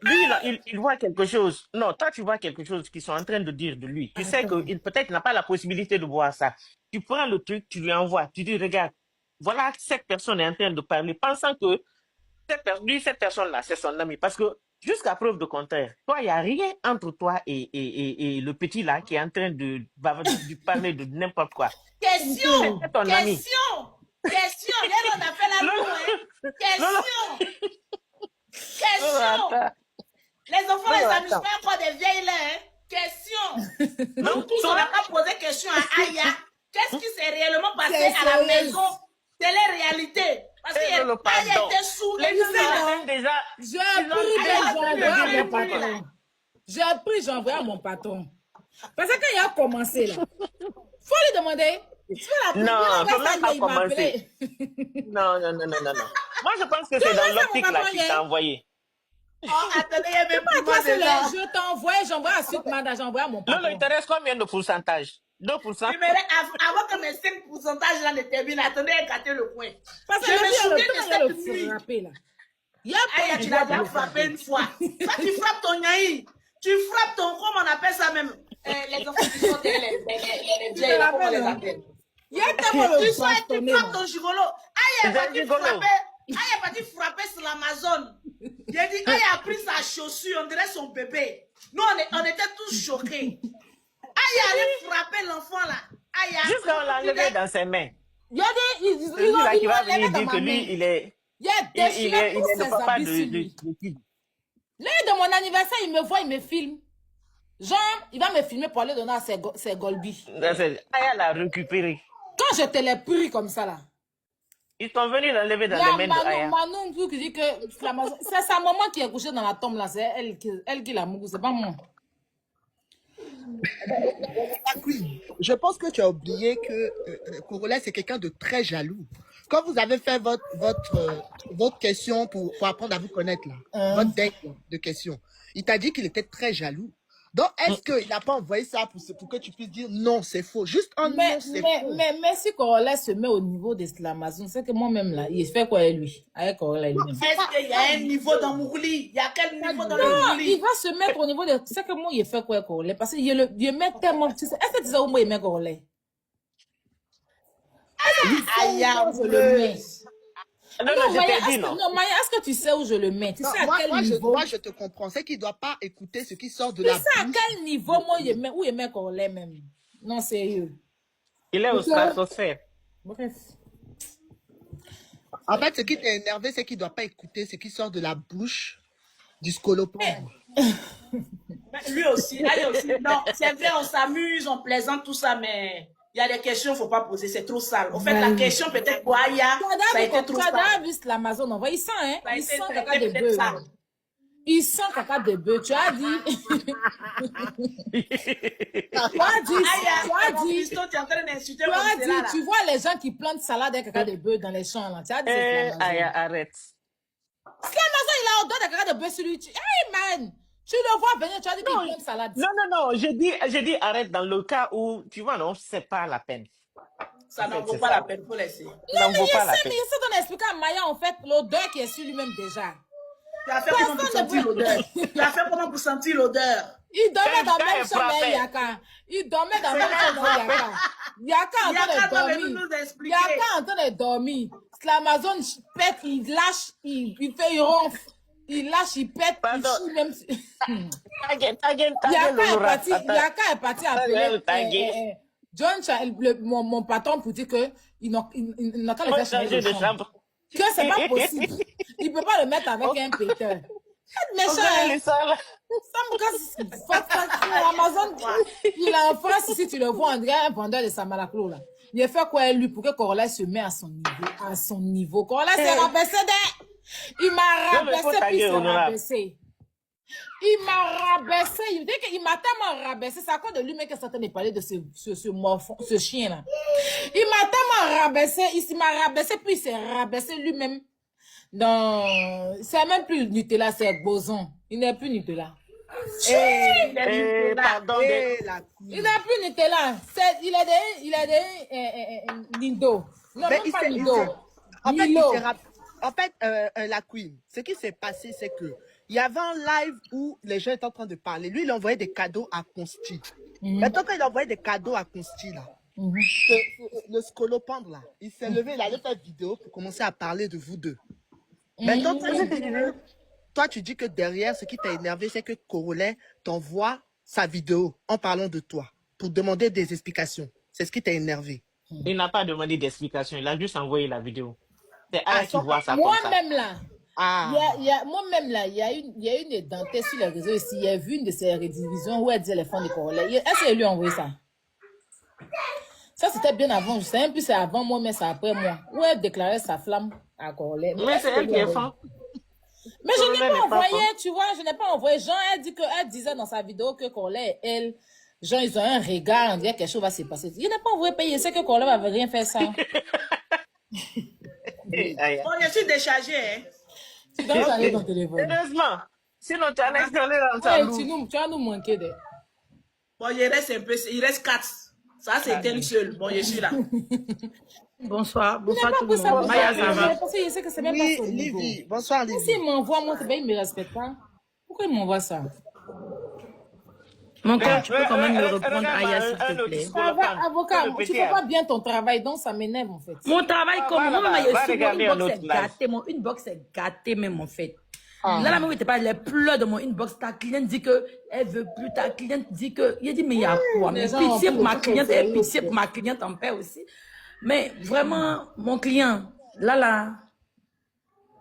Lui, là, il voit quelque chose. Non, toi, tu vois quelque chose qu'ils sont en train de dire de lui. Tu sais Attends. qu'il peut-être n'a pas la possibilité de voir ça. Tu prends le truc, tu lui envoies. Tu dis, regarde, voilà, cette personne est en train de parler, pensant que cette personne-là, c'est son ami. Parce que jusqu'à preuve de contraire, toi, il n'y a rien entre toi et le petit là qui est en train de parler de n'importe quoi. Question. C'est ton ami. Question. Là, on appelle à nous, hein. Question. Attends. Les enfants, Non, les attends. amusent pas encore des vieilles là, hein. Question. Nous tous, on n'a pas posé question à Aya. Qu'est-ce qui s'est réellement passé C'est à la sérieux. maison? C'est les réalités. Parce Eh, qu'Aya non, pardon. était sous Les les gens lumières. ont déjà. J'ai Ils ont- pris, Aya j'ai a envoyé à pris mon le prix, là. patron. J'ai pris, j'ai envoyé à mon patron. Parce que quand il a commencé là, faut lui demander. Tu veux la Non, première faut fois, même pas il m'a commencer. appelé. Non. Moi, je pense que c'est dans l'optique là qu'il t'a envoyé. Oh, attendez, il y a même plus Toi, moi c'est dedans. je t'ai envoyé, j'ai envoyé à Suite Manda, j'ai envoyé à mon Lolo, patron. il te reste combien de pourcentage? 2%? Je me avant que mes 5% là ne terminent, attendez, gâtez le point. Parce que Je le me vieux, souviens le de temps, il y a cette le nuit. frappé là. Il y a Aya, pas tu de l'as droit de déjà le frappé frapper. une fois. Quand tu frappes ton nyaï, tu frappes ton, comment on appelle ça même? Les enfants qui sont derrière les vieilles, là, comment on les appelle? Il y a tellement Tu le sors et tu bastonné frappes là. ton gigolo. Aya est C'est un parti gigolo. frapper sur l'Amazon. Il a dit, Aya a pris sa chaussure, on dirait son bébé. Nous, on était tous choqués. Aya allait frapper l'enfant là. Aya. Jusqu'à on l'a enlevé dans ses mains. Il y a des, ils C'est lui là qui va l'ont enlevé venir dans dire ma que main. lui, il est Il a déchiré tous le ses papa habits de sur lui. Kid. Là, de mon anniversaire, il me voit, il me filme. Genre, il va me filmer pour aller donner à ses Golbi. Aya l'a récupéré. Quand je te l'ai pris comme ça là. Ils sont venus l'enlever dans Il y a les mains de Aya. Manon qui dit que c'est sa maman qui est couchée dans la tombe là. C'est elle qui l'a mouru, c'est pas moi. Je pense que tu as oublié que Congolais, c'est quelqu'un de très jaloux. Quand vous avez fait votre question pour apprendre à vous connaître, là, votre deck de questions, il t'a dit qu'il était très jaloux. Donc, est-ce qu'il n'a pas envoyé ça pour que tu puisses dire non, c'est faux? Juste un non, c'est faux. Mais si Corolla se met au niveau de l'Amazon, c'est que moi-même là, il fait quoi lui? Avec Corolla lui-même. Est-ce qu'il y a un niveau dans Mourouli? Il y a quel niveau dans le Non, Mourouli? il va se mettre au niveau de. C'est que moi, il fait quoi Corolla? Parce qu'il met tellement. Tu sais, est-ce que tu sais où moi il met Corolla? Aïe, Je le mets. Non, Non, je Maya, t'ai dit non. Maya, est-ce que tu sais où je le mets? Tu Non, sais à quel niveau? moi, je te comprends. C'est qu'il ne doit pas écouter ce qui sort de Tu la sais à bouche. quel niveau moi il met, où il met Corolla même? Non, sérieux. Il est au stratosphère. Bref. En fait, ce qui t'a énervé, c'est qu'il ne doit pas écouter ce qui sort de la bouche du scolopendre. Lui aussi, Aya aussi. Non, c'est vrai, on s'amuse, on plaisante, tout ça, mais il y a des questions qu'il ne faut pas poser, c'est trop sale. En fait, la question peut-être pour Aya, ça a été trop Tu as sale. vu l'Amazon, on voit, il sent, hein? Ça a Il été sent traité caca de peut-être bœuf. sale. Il sent caca de bœuf. Tu as dit. Tu as dit. Aya, Tu as mon dit. Christo, tu es en train d'insulter Tu mon as dit. là. Tu vois les gens qui plantent salade avec caca de bœuf dans les champs, là. Tu as dit, c'est l'Amazon. Aya, arrête. Si l'Amazon, il a odeur de caca de bœuf sur lui. Hey, man! Tu le vois venir, tu as dit qu'il plante salade. Non, j'ai dit arrête dans le cas où, tu vois, non, c'est pas la peine. Ça n'en vaut c'est pas ça. la peine, il faut laisser. Ça n'en Mais vaut il pas la essaie peine. d'en expliquer à Maya, en fait, l'odeur qui est sur lui-même déjà. Tu as fait comment pour Personne ne sentir peut... l'odeur? Tu as fait comment pour sentir l'odeur? Il dormait dans Quand la même elle chambre avec frappait. Yaka. Il dormait dans la même chambre avec Yaka. Yaka en train Yaka de doit venir dormir. nous expliquer. Yaka en train de dormir. L'Amazon pète, il lâche, il fait, il ronfle. Il lâche, il pète, il Pardon. chie même. Taguez, Yaka est parti appeler Taguez. John, mon patron, pour dire que il n'a qu'à le On faire changer changer de de chambre. chambre. Que c'est pas possible. Il peut pas le mettre avec un péteur. On Méchant, connaît hein. le sol. Ça me casse. Amazon, il est en France, ici, tu le vois, on dirait un vendeur de Samalaklo, là. Il a fait quoi, lui, pour que Corolla se mette à son niveau. Corolla s'est rabaissé il m'a rabaissé, puis il s'est rabaissé. Il m'a rabaissé. Il dit qu'il m'a tellement rabaissé. C'est à cause de lui, mais que certains de parler de ce chien-là. Il m'a tellement rabaissé. Il m'a rabaissé, puis il s'est rabaissé lui-même. Non, c'est même plus Nutella, c'est Boson. Il n'est plus Nutella. Pardon. Il n'est plus Nutella. Il a des Nindo. Non, Mais même pas Nindo. En fait, Milo. la Queen, ce qui s'est passé, c'est que il y avait un live où les gens étaient en train de parler. Lui, il envoyait des cadeaux à Consti. Maintenant, quand il envoyait des cadeaux à Consti, là, le scolopendre, là, il s'est levé, il allait faire vidéo pour commencer à parler de vous deux. Maintenant, toi, tu dis que derrière, ce qui t'a énervé, c'est que Corolla t'envoie sa vidéo en parlant de toi pour demander des explications. C'est ce qui t'a énervé. Il n'a pas demandé d'explication. Il a juste envoyé la vidéo. C'est Aya qui voit ça comme ça. Moi-même là, Ah. moi-même là, il y a une dentelle sur les réseaux ici. Il y a vu une de ces redivisions où elle disait les fonds de Corolla. Est-ce qu'elle lui a envoyé ça? Ça, c'était bien avant. Je sais même plus c'est avant moi, mais c'est après moi. Où elle déclarait sa flamme à Corolla. Mais c'est elle qui est fan. Mais je n'ai Corolla pas n'est pas envoyé, fan. tu vois, je n'ai pas envoyé. Jean, elle disait dans sa vidéo que Corolla et elle, Jean, ils ont un regard, on dirait que quelque chose va se passer. Il n'a pas envoyé payer, c'est que Corolla va rien faire ça. Bon, je suis déchargée, hein. Tu dois aller dans ton téléphone. Heureusement. Sinon, tu allais installer dans ta Ouais, loupe. tu vas nous manquer de. Bon, il reste un peu, il reste 4. Ça, c'est elle seule. Bon, je suis là. Bonsoir, Il bonsoir n'a tout pas le pour ça. monde. Maya, ça va? Parce que je sais que c'est même pas Oui, son niveau. Livy. Bonsoir, Mais Livy. s'il m'envoie, moi, il ne me respecte pas. Pourquoi il m'envoie ça? Mon cœur, tu peux quand même me reprendre Aya, s'il te plaît. Ça va, avocat, Le tu petit, fais pas bien ton travail, donc ça m'énerve en fait. Mon travail, comme va moi, là-bas, va mon regarder un inbox autre est live. gâté. Mon inbox est gâté même en fait. Là, la même pas les pleurs de mon inbox. Ta cliente dit que elle veut plus. Ta cliente dit que. Il a dit, mais il y a quoi? Mais les gens pitié ont pour ma pris cliente le et truc au pitié sérieux. pour ma cliente en paix aussi. Mais vraiment, mon client, là,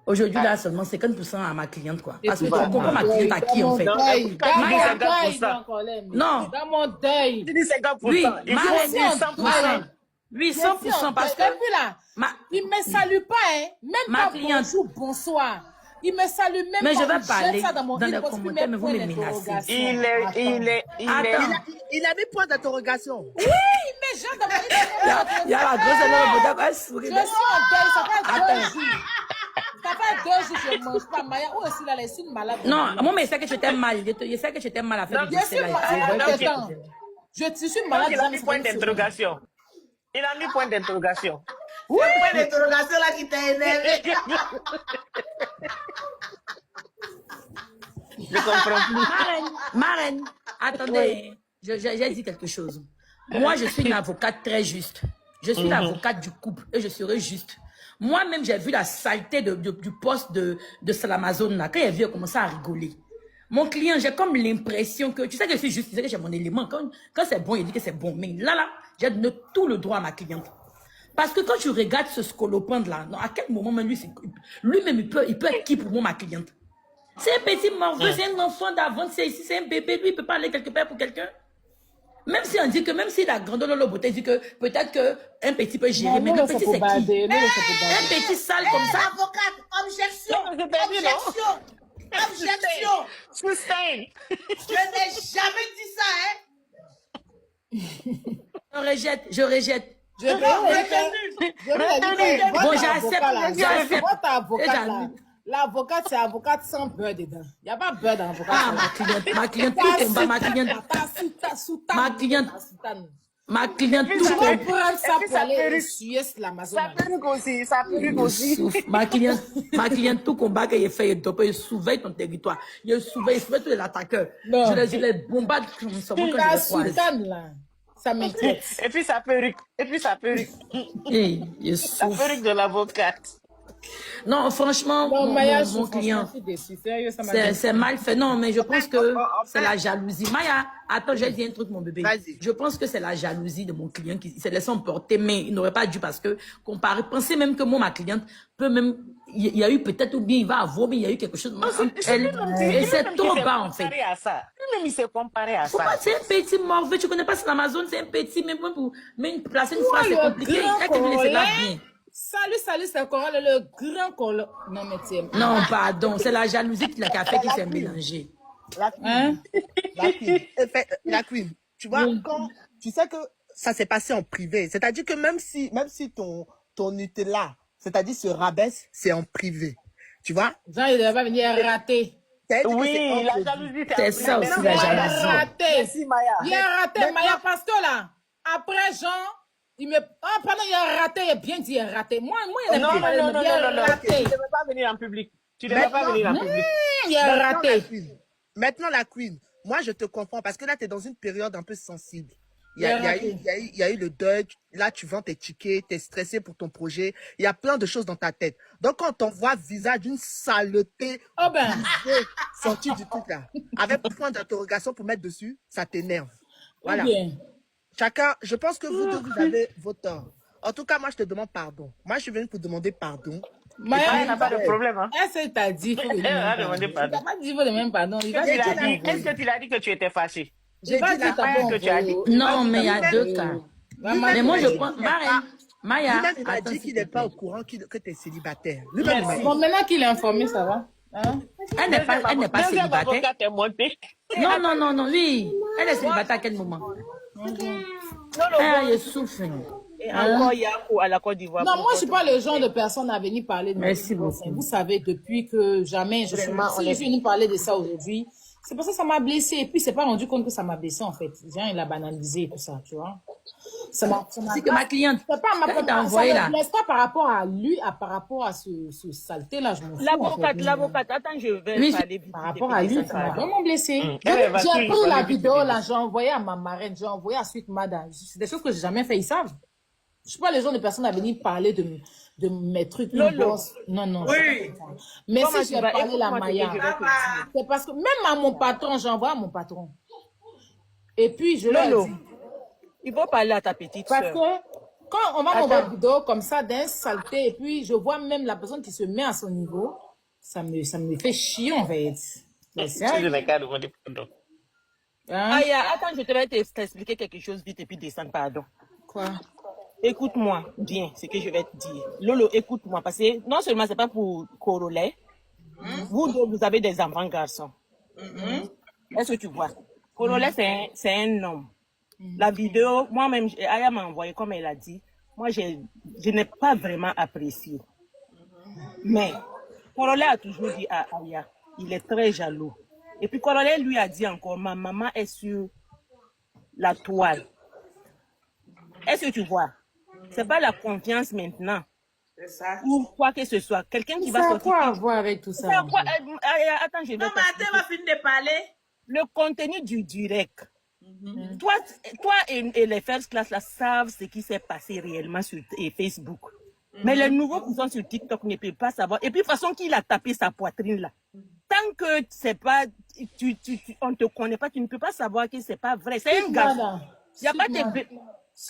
aujourd'hui, là, seulement 50% à ma cliente, quoi. Parce que tu comprends ma cliente à qui, en fait? Dans mon deuil, Non, dans mon deuil, Non. dans mon deuil. Tu dis 50%. Oui, Il faut Marraine, dire 100%. Oui, 100%, parce que Et puis là, il me salue pas, hein. Même Ma pas cliente. bonjour, bonsoir. Il me salue même Mais pas. je vais Il jette parler ça dans mon dans les inbox, puis commentaires, mais vous point me menacez. d'interrogation. Il est. Attends. Il a mis point d'interrogation. Oui, il me jette dans mon inbox. Il y a la grosse énorme de Je suis en deuil, ça fait 2 jours. Ça fait 2 jours que je ne mange pas. Maya, où est-ce qu'il a laissé une malade? Non, moi, mais il sait que j'étais mal. Il sait que j'étais mal à faire Non, du Je suis décès, là. malade. Ok. Attends. Je suis Donc, malade. il a déjà, mis mais point c'est pas une d'interrogation. Il a mis point d'interrogation. C'est le point d'interrogation là qui t'a énervé. Je comprends plus. Marraine, attendez, j'ai dit quelque chose. Moi, je suis une avocate très juste. Je suis l'avocate du couple et je serai juste. Moi-même, j'ai vu la saleté du poste de Salamazone là. Quand il a vu, il a commencé à rigoler. Mon client, j'ai comme l'impression que, tu sais que je suis juste, tu sais que j'ai mon élément. Quand c'est bon, il dit que c'est bon. Mais là, j'ai donné tout le droit à ma cliente. Parce que quand tu regardes ce scolopendre là, non, à quel moment même lui-même, il peut être qui pour moi, ma cliente? C'est un petit morveux, c'est un enfant d'avant, c'est ici, c'est un bébé, lui, il peut pas aller quelque part pour quelqu'un. Même si on dit que, même si la grandeur de l'eau beauté dit que peut-être qu'un petit peut gérer, mais le petit c'est qui? Un petit sale comme ça. Avocate, objection. Non, je t'ai dit, non. Objection. Sustain. Je n'ai jamais dit ça, hein. Je rejette. Bon, j'accepte. Votre avocate, là, J'avoue. l'avocate, c'est avocate sans beurre dedans. Il n'y a pas beurre dans l'avocate. Ah, ma cliente, tout combat, ma cliente. Ma cliente. Ma cliente Tu tout vas comme... prendre ça puis pour sa aller perruque. essuyer l'Amazon. Sa perruque aussi, sa perruque aussi. Souffle. Ma cliente tout combat qu'il fait, il surveille ton territoire. Il surveille tous les attaqueurs. Non. Je les bombarde comme ça quand je La les croise. soutane, là, ça m'inquiète. Et puis sa perruque. Et puis sa perruque. Hey, il La souffle. perruque de l'avocate. Non, franchement, Non, Maya, mon client, je suis déçue. Sérieux, ça m'a c'est mal fait. Non, mais je pense que en c'est fait- la jalousie. Maya, attends, j'ai dit un truc, mon bébé. Vas-y. Je pense que c'est la jalousie de mon client qui s'est laissé emporter, mais il n'aurait pas dû parce que, comparé, pensez même que moi, ma cliente, peut même, il y a eu peut-être, ou bien il va avoir, mais il y a eu quelque chose entre elle. Et c'est trop bas, en fait. À ça. Lui-même, il s'est comparé à Faut ça. pas, c'est un petit morveux, tu connais pas sur Amazon, c'est un petit, mais pour placer une phrase, c'est le compliqué. grand Il y a que lui, c'est pas Congolais. bien. Salut, c'est Coral, le grand col. Non, mais tiens. Non, pardon, c'est la jalousie qui a fait qu'il s'est mélangé. La queen. Hein? La queen. La queen. Tu vois, quand tu sais que ça s'est passé en privé, c'est-à-dire que même si ton Nutella, c'est-à-dire se rabaisse, c'est en privé. Tu vois? Jean, il devait pas venir rater. C'est-à-dire que Oui, c'est la entre jalousie, C'est ça aussi, Il la a jalousie. raté. Merci, Maya. Il a raté, Maintenant- Maya, parce que là, après Jean, il me. Ah, pardon, il a raté, il a bien dit, il a raté. Moi, il a Non, bien non, non, non, il a non, non. raté. Tu ne devais pas venir en public. Tu ne devais pas Maintenant- venir en public. Il a Maintenant, raté. la queen. Maintenant, la queen. Moi, je te comprends parce que là, tu es dans une période un peu sensible. Il y a eu le deuil. Là, tu vends tes tickets, tu es stressé pour ton projet. Il y a plein de choses dans ta tête. Donc, quand on voit visage d'une saleté Oh ben, sortie du truc là, avec point d'interrogation pour mettre dessus, ça t'énerve. Voilà. ou bien. Chacun, je pense que vous deux, vous avez vos torts. En tout cas, moi, je te demande pardon. Moi, je suis venue pour demander pardon. Maya n'a Maya, pas de problème. Hein. est-ce que t'as dit qu'il faut Elle a demandé Il pardon. t'a pas dit qu'il faut le même pardon. Il va Est-ce dire que tu l'as dit que tu étais fâché? J'ai pas dit t'as Maya pas que tu as dit. envoyé. Non, mais il y a deux cas. Maman, Mais moi, je il pense, n'a pas- Maya, Lui-même, il a attends, dit s'il qu'il te n'est pas plaît. au courant que tu es célibataire. Lui-même, il m'a dit. Bon, maintenant qu'il est informé, ça va. Hein? Elle n'est pas Deuxième célibataire. avocat est monté. Non, non, non, non, oui. Elle est célibataire à quel moment? Elle souffre. Et encore, il y a à la Côte d'Ivoire. Non, moi, je suis pas le genre de personne à venir parler de Merci ma vie. beaucoup. Vous savez, depuis que jamais je suis. Vraiment, Si je suis venue parler de ça aujourd'hui, c'est parce que ça m'a blessé. Et puis, c'est pas rendu compte que ça m'a blessé, en fait. Jean, il a banalisé et tout ça, tu vois. Ça m'a. C'est que ma cliente, C'est pas ma quand elle t'a ça envoyé me là, blesse pas par rapport à lui, par rapport à ce saleté-là, je m'en fous. en fait. L'avocate, attends, je vais Oui, parler vite. Par rapport à lui, ça m'a vraiment blessé. Elle va J'ai toujours pris la parler vite, vidéo, vite, là, j'ai envoyé à ma marraine, j'ai envoyé à Suite Madame. C'est des choses que j'ai jamais fait, ils savent. Je suis pas le genre de personne à venir parler de mes trucs. Lolo. Non, non. Oui. je sais pas. Mais Comment si tu j'ai vas- parlé la écoute-moi, Maya, je vais te dire. c'est parce que même à mon patron, j'envoie à mon patron. Et puis, je leur Lolo, dis, il faut parler à ta petite parce soeur. que quand on va m'envoyer une vidéo comme ça d'un saleté, et puis je vois même la personne qui se met à son niveau, ça me fait chier, en fait. Mais Je sérieux, n'ai qu'à demander pardon. hein? Aya, attends, je te vais t'expliquer quelque chose vite et puis descendre, pardon. Quoi? Écoute-moi bien ce que je vais te dire. Lolo, écoute-moi, parce que non seulement c'est pas pour Corolet, vous deux, vous avez des enfants garçons. Est-ce que tu vois? Corolet, c'est un homme. La vidéo, moi-même, Aya m'a envoyé, comme elle a dit, moi, je n'ai pas vraiment apprécié. Mais, Corolet a toujours dit à Aya, il est très jaloux. Et puis, Corolet lui a dit encore, ma maman est sur la toile. Est-ce que tu vois? C'est pas la confiance maintenant. C'est ça. Ou quoi que ce soit. Quelqu'un qui va Ça a sortir. quoi à voir avec tout C'est ça? quoi? Attends, je vais Non, mais attends, t'expliquer. on va finir de parler. Le contenu du direct. Toi et les first class là savent ce qui s'est passé réellement sur Facebook. Mais les nouveaux qui sont sur TikTok ne peuvent pas savoir. Et puis, de toute façon, qu'il a tapé sa poitrine là. Tant que c'est pas, on te connaît pas, tu ne peux pas savoir que c'est pas vrai. C'est un gars. Il n'y a pas de.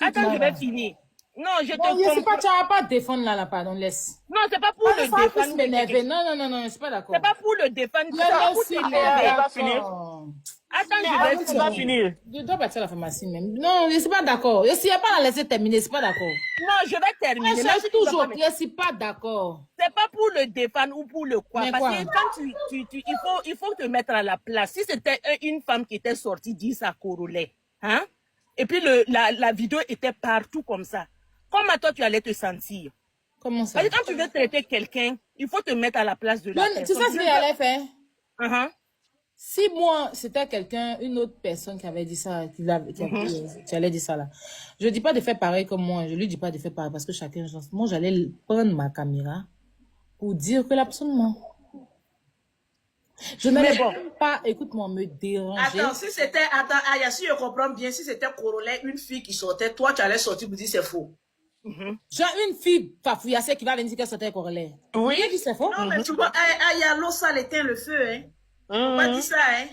Attends, je vais finir. Non, je te Non, je sais comprends. pas, tu vas pas défendre là, pardon, laisse. Non, c'est pas pour Ça le va plus défendre. m'énerver. Non, non, non, non, je suis pas d'accord. C'est pas pour le défendre. Non, C'est pas non, pour si, t'énerver. Elle va finir. d'accord. Attends, je On vais va finir. finir. Je dois partir à la pharmacie même. Non, je suis pas d'accord. Je suis pas la laisser terminer, je suis pas d'accord. Non, je vais terminer. Je Là, cherche tu vas toujours, pas me- je suis pas d'accord. C'est pas pour le défendre ou pour le quoi. Mais Parce quoi? que quand il faut te mettre à la place. Si c'était une femme qui était sortie dire ça Corolet, hein? Et puis la vidéo était partout comme ça. Comment toi tu allais te sentir? Comment ça? Parce que quand tu veux traiter quelqu'un, il faut te mettre à la place de la Non, tu sais personne. ce qu'il allait faire? Uh-huh. Si moi, c'était quelqu'un, une autre personne qui avait dit ça, qui allait dire ça là, je dis pas de faire pareil comme moi, je lui dis pas de faire pareil parce que chacun, moi, j'allais prendre ma caméra pour dire que personne ment. Je n'allais pas, écoute-moi, me déranger. Attends, si c'était, Aya, si je comprends bien, si c'était Corolet, une fille qui sortait, toi, tu allais sortir pour dire c'est faux. J'ai une fille fafouillassée qui va venir dire qu'elle sortait Corolet. Oui. Il a dit c'est faux. Non, mais tu vois, Aya, l'eau sale éteint le feu, hein. On va dire ça, hein.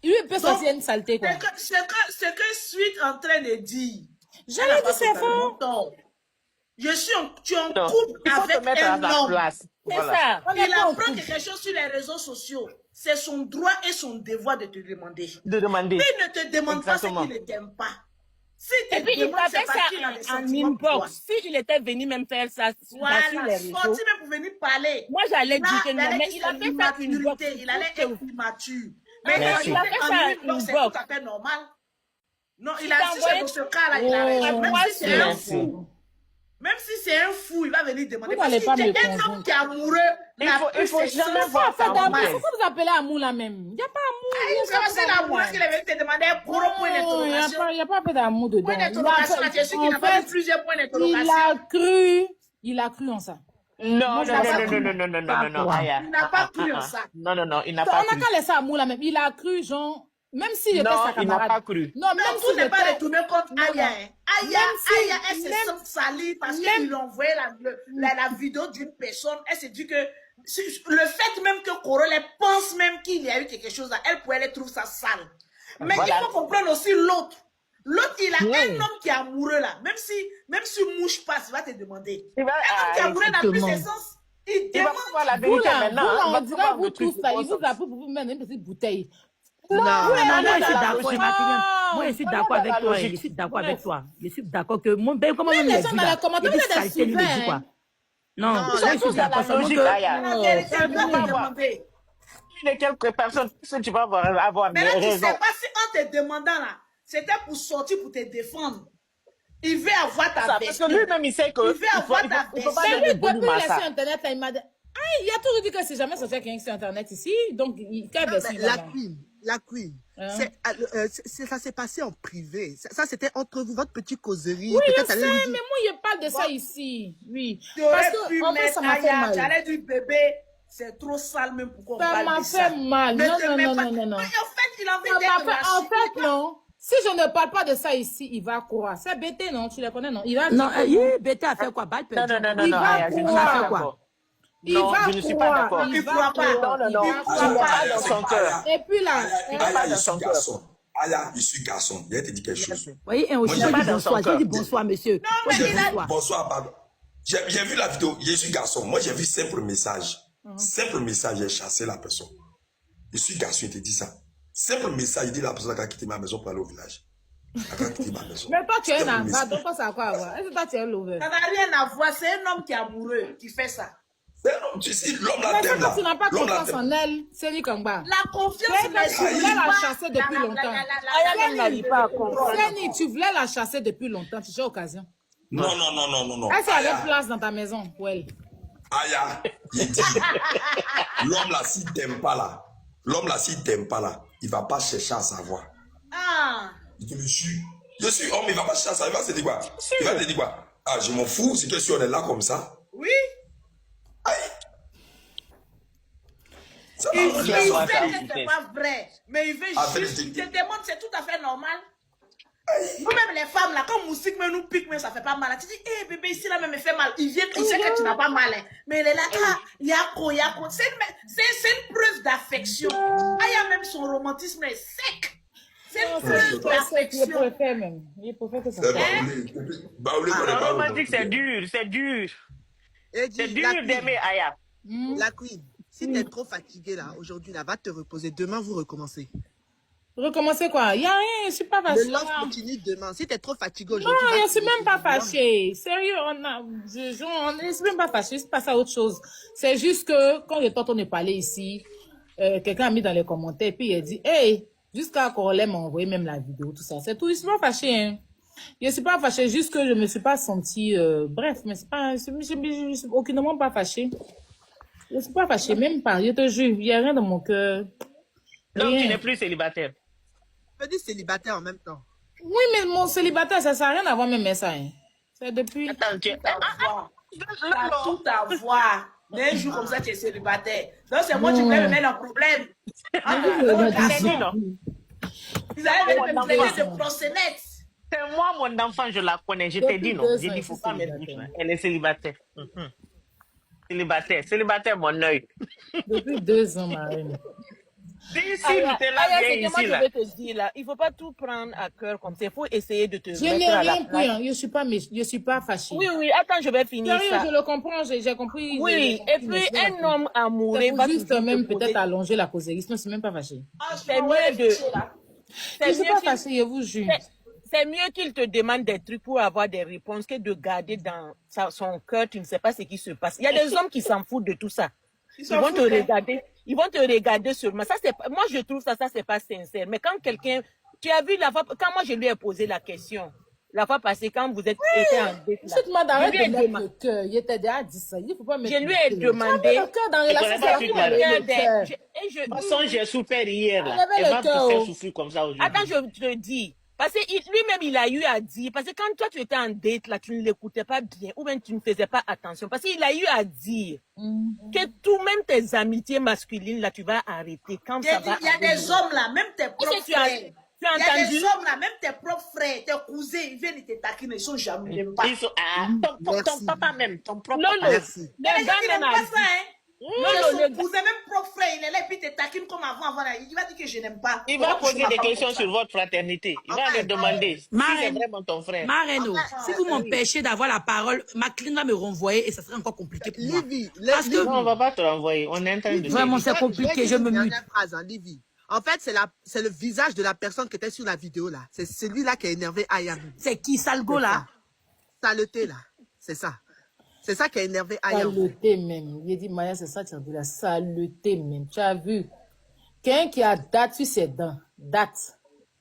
Lui, il peut sortir une saleté, quoi. Ce que Sweet est en train de dire. J'allais dire c'est faux. Tu es en Non, couple il faut te avec mettre à un la homme. place. C'est Voilà. ça. On est Il pas en apprend couple. quelque chose sur les réseaux sociaux. C'est son droit et son devoir de te demander. De demander. Il ne te demande Exactement. pas ce qu'il ne t'aime pas. Si Et puis, il demande, tapait c'est parce qu'il a ça des en sentiments pour toi. inbox. Si il était venu même faire ça sur les Voilà, réseaux, sorti même pour venir parler. moi, j'allais Là, dire que non, mais c'est il a fait ça inbox. l'immaturité. Il allait être immature. Mais Merci. il Il a fait ça inbox, c'est inbox. tout à fait normal. Non, il Il a t'a si c'est envoyé- dans ce cas-là, il a raison. Même moi, si c'est un merci. fou. Même si c'est un fou, il va venir demander. Vous Parce n'allez pas qu'il me est un homme convaincre. qui est amoureux. Il faut jamais Pourquoi voir ça en d'amour? vrai. Pourquoi vous appelez amour là même? Il n'y a pas amour. C'est l'amour qu'il avait te demander un gros point d'interrogation. Il n'y a pas un peu d'amour dedans. Point d'interrogation, là, tu es sûr qu'il n'a En pas fait, mis plusieurs points il d'interrogation. a cru en ça. Non, je non, l'ai pas non, non, non, non, non, non, non, Aya. Il n'a pas cru en Ah, ça. Non, non, non, il n'a On pas n'a cru. qu'à laisser amour là même. Il a cru, genre, même s'il était Non, sa il n'a camarade. pas cru. Non, Non, même tout s'il n'est pas était... retourné contre Aya. Hein. Aya, elle se même- sent salie parce même- qu'il a envoyé la vidéo d'une personne. Elle s'est dit que le fait même que Corolle pense même qu'il y a eu quelque chose là, elle trouve ça sale. Mais Voilà. il faut comprendre aussi l'autre. L'autre, il a un homme qui est amoureux là. Même si mouche passe, il va te demander. Il va, Un homme qui est amoureux n'a plus exactement. ses sens. Il il va demande. pas voir la Vous vérité là, maintenant. vous là, Il on va dirait voir vous le truc tous du là, bon il vous sens. a pour vous mettre une petite bouteille. Non, non, moi, je suis non, d'accord. non, Moi, je suis non, d'accord non, avec non, toi. logique. Je suis d'accord avec toi. Je suis d'accord que moi, ben, comment Même même les les gens vu dans là, les commentaires, il dit vous êtes des saleté, lui, il dit souverains, quoi? hein. Non, Non, moi, je C'est suis tous dans d'accord. la logique, Aya. La vérité, elle doit te Vraiment. demander. Une et quelques personnes, si tu vas avoir Mais des là, tu sais raisons. pas si en te demandant là, c'était pour sortir, pour te défendre. Il veut avoir ta Ça, parce version. que lui-même, il sait que Il veut avoir ta il faut pas version. Mais donner lui, de volume depuis à il est ça. sur Internet, là, il m'a dit... Ah, il a toujours dit que c'est jamais sorti quelqu'un sur Internet ici. Donc, quelle Non, version mais il va avoir? la queen, Hein? ça s'est passé en privé. Ça, c'était entre vous, votre petite causerie. Oui, je Peut-être allez sais, lui mais dire. moi, je parle de ça ici. Oui. Tu Parce aurais pu que, en fait, mettre ça m'a fait Aya, tu mal. allais dire bébé, c'est trop sale même pour qu'on Ça parle m'a de ça. fait mal. Ne Non, te non, mets non, pas- non, non, non. Mais en fait, il a envie Ça m'a d'être fait... En raciste. fait, non. Si je ne parle pas de ça ici, il va croire. C'est bêté, non? Tu les connais, non? Il va Non, dire que- Bêta a fait quoi? Balle Non, perdue. non, non, non, Il non, va Aya, je ne suis croire. pas d'accord. il Non, va je ne suis pas croire, d'accord. il Il va croit pas. croire, Non, non, il non. va Tu n'as croire. pas dans son cœur. Et puis là, pas je dans suis son cœur. garçon. Aya, je suis garçon. Il a te dit quelque chose. Vous voyez, un Moi, aussi, j'ai je pas dis dans bonsoir. son Je dis cœur. bonsoir, monsieur. mais Je dis il a- bonsoir. Bonsoir, pardon. J'ai vu la vidéo. Je suis garçon. Moi, j'ai vu simple message. Simple message, j'ai chassé la personne. Je suis garçon, il te dit ça. Simple message, il dit la personne qui a quitté ma maison pour aller au village. Elle a quitté ma maison. mais toi, tu es un Simple avare, message. donc ça a quoi à voir? Est-ce que toi, tu es un lover? Ça n'a rien à voir. C'est un homme qui est amoureux qui fait ça. C'est un homme, tu sais, l'homme la Mais t'aime quand là. tu n'as pas L'homme la confiance t'aime. en elle, c'est lui Kangba. La confiance, C'est que tu voulais la chasser depuis longtemps. Aya même n'arrive pas à comprendre. Seni, tu voulais la chasser depuis longtemps, tu as occasion. Non, non, non, non, non, non. Est-ce qu'il y Aya, avait place dans ta maison pour elle? Aya, il dit, l'homme là, s'il t'aime pas là, l'homme là, s'il t'aime pas là, il va pas chercher à savoir. Ah, Il te le suit. Je suis homme, il va pas chercher à savoir. Il va se dire quoi? Il va te dire quoi? Ah, je m'en fous, c'est que si on est là comme ça. oui. Aïe. Ça va, Il on sait laisse ça. que c'est pas vrai. Mais il veut Ah, juste. mais- Il te demande, c'est tout à fait normal. Nous-mêmes, les femmes, là, quand musique me nous pique, mais ça fait pas mal. Tu dis, hé bébé, ici, là, même, il fait mal. Il vient, il sait que tu n'as pas mal. Hein. Mais il est là, ah, yako, yako. C'est une preuve d'affection. Ah, il y a même son romantisme est sec. C'est une preuve Il d'affection. préfère même. Il préfère que ça C'est soit. Baoulé, Le connaît pas romantique, c'est dur, c'est dur. Et C'est dis, dur d'aimer Aya. la queen, si t'es trop fatiguée là, aujourd'hui, là, va te reposer. Demain, vous recommencez. Recommencer quoi? Il n'y a rien, je ne suis pas Le fâchée. love continue demain. Si t'es trop fatiguée Non, aujourd'hui, je va ne te suis même pas reposer. fâchée. Sérieux, on ne suis même pas fâchée, je passe à autre chose. C'est juste que quand on est parlé ici, quelqu'un a mis dans les commentaires, puis il a dit, hey, jusqu'à Corolle m'a envoyé même la vidéo, tout ça. C'est tout, je ne suis pas fâchée. Hein. Je ne suis pas fâchée, juste que je ne me suis pas sentie... bref, mais c'est pas, je ne suis aucunement pas fâchée. Je ne suis pas fâchée, même pas, je te jure, il n'y a rien dans mon cœur. Donc, tu Rien. n'es plus célibataire. Je dis célibataire en même temps. Oui, mais mon célibataire, ça n'a rien à voir même avec ça. Hein. C'est depuis... Attends, tu es... Tout à voir. T'as tout à voir. D'un jour comme ça, tu es célibataire. Donc, c'est moi qui voulais me mettre en problème. Ah, Je t'ai dit, non? Ils allaient me traiter de proxénète. C'est moi, mon enfant, je la connais. Je t'ai dit non. J'ai dit, il ne faut pas mettre bouche là. Elle est célibataire. Célibataire. Célibataire, mon œil. Depuis 2 ans, Marine. Si tu es là, Aya, viens c'est que moi ici, je là. vais te dire là, il faut pas tout prendre à cœur comme ça. Il faut essayer de te Je mettre n'ai à la rien place. pris. Hein. Je suis pas fâchée. Oui, oui, attends, je vais finir Sérieux, ça. je le comprends. J'ai compris. Oui, j'ai et compris, puis mais c'est un homme amoureux C'est va pour juste toujours même te poser- peut-être allonger la causerie. Sinon, c'est même pas fâché. C'est mieux de... Je C'est suis mieux pas qu'il- fâchée, je vous jure. c'est mieux qu'il te demande des trucs pour avoir des réponses que de garder dans son cœur, tu ne sais pas ce qui se passe. Il y a des hommes qui s'en foutent de tout ça. Ils vont te regarder, seulement. Ça, c'est, moi, je trouve ça, c'est pas sincère. Mais quand quelqu'un, tu as vu la fois, quand moi je lui ai posé la question, la fois passée, quand vous êtes été en date, là, Cette madame, je arrête lui de ai mettre demandé- le cœur. Il était déjà dit ça. Il faut pas mettre je lui ai le cœur. demandé, Tu as mis le cœur dans la relation. connais pas c'est ce pas truc-là, le là. cœur. De toute façon, j'ai souffert hier, là. Enlevez Elle le va te cœur, faire oh. souffrir comme ça aujourd'hui. attends, je te dis. Parce que lui-même, il a eu à dire, parce que quand toi, tu étais en date, là, tu ne l'écoutais pas bien, ou bien tu ne faisais pas attention. Parce qu'il a eu à dire que tout, même tes amitiés masculines, là, tu vas arrêter. Quand J'ai ça dit, va il y a arriver. des hommes là, même tes propres que tu as- frères. tu as Il y a entendu? des hommes là, même tes propres frères, tes cousins, ils viennent, ils te taquinent, ils sont jamais, ils n'aiment pas. Ils sont... Ah, ton Merci. papa même, ton propre Lolo, papa. Merci. le Les gens gars qui même n'aiment a pas dit. ça, hein. Lolo, Son le cousin, même propre frère, il est là, et puis il te taquine comme avant là. Il va dire que je n'aime pas. Il va Pourquoi tu poser des m'as pas questions comme ça? sur votre fraternité. Il va leur demander si c'est Marraine. vraiment ton frère. Mareno, si vous m'empêchez d'avoir la parole, ma cliente va me renvoyer et ça serait encore compliqué pour moi. Livy, Parce que- Non, on va pas te renvoyer. On est en train de... Vraiment, c'est je compliqué, vais je dire me une mute. dernière phrase, hein, Livy. En fait, c'est le visage de la personne qui était sur la vidéo là. C'est celui-là qui a énervé Ayam. C'est qui, Salgo, là? Saleté là. C'est ça. C'est ça qui a énervé Ayam. Saleté même. Il dit, Maya, c'est ça, tu as vu la saleté même. Tu as vu. Quelqu'un qui a date sur ses dents. Date.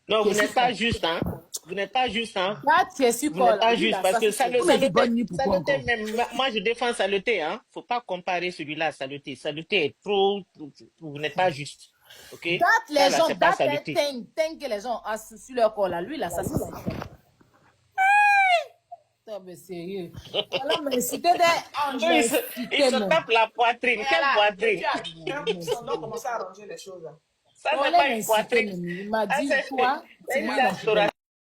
Non, vous Qu'est-ce n'êtes que pas c'est? juste, hein. Vous n'êtes pas juste, hein. Date qui est sur Vous quoi, n'êtes là? pas Lui, juste là, parce ça, que c'est- Vous m'avez dit bonne nuit, pourquoi Saleté encore? même, moi je défends Saleté, hein. Faut pas comparer celui-là à Saleté. Saleté est trop, vous n'êtes pas juste. Ok? Date, Ça, les là, gens, c'est pas date, Saleté. teint que les gens ont sur leur corps, là. Lui, là, ça, c'est ça. Putain, mais sérieux. Voilà, mais c'était des anges. Il se tape la poitrine. Quelle poitrine? On doit commencer à arranger les choses là. Ça, On c'est l'a pas une incité, poitrine. il m'a Ah, dit, c'est toi, c'est tu une m'as dans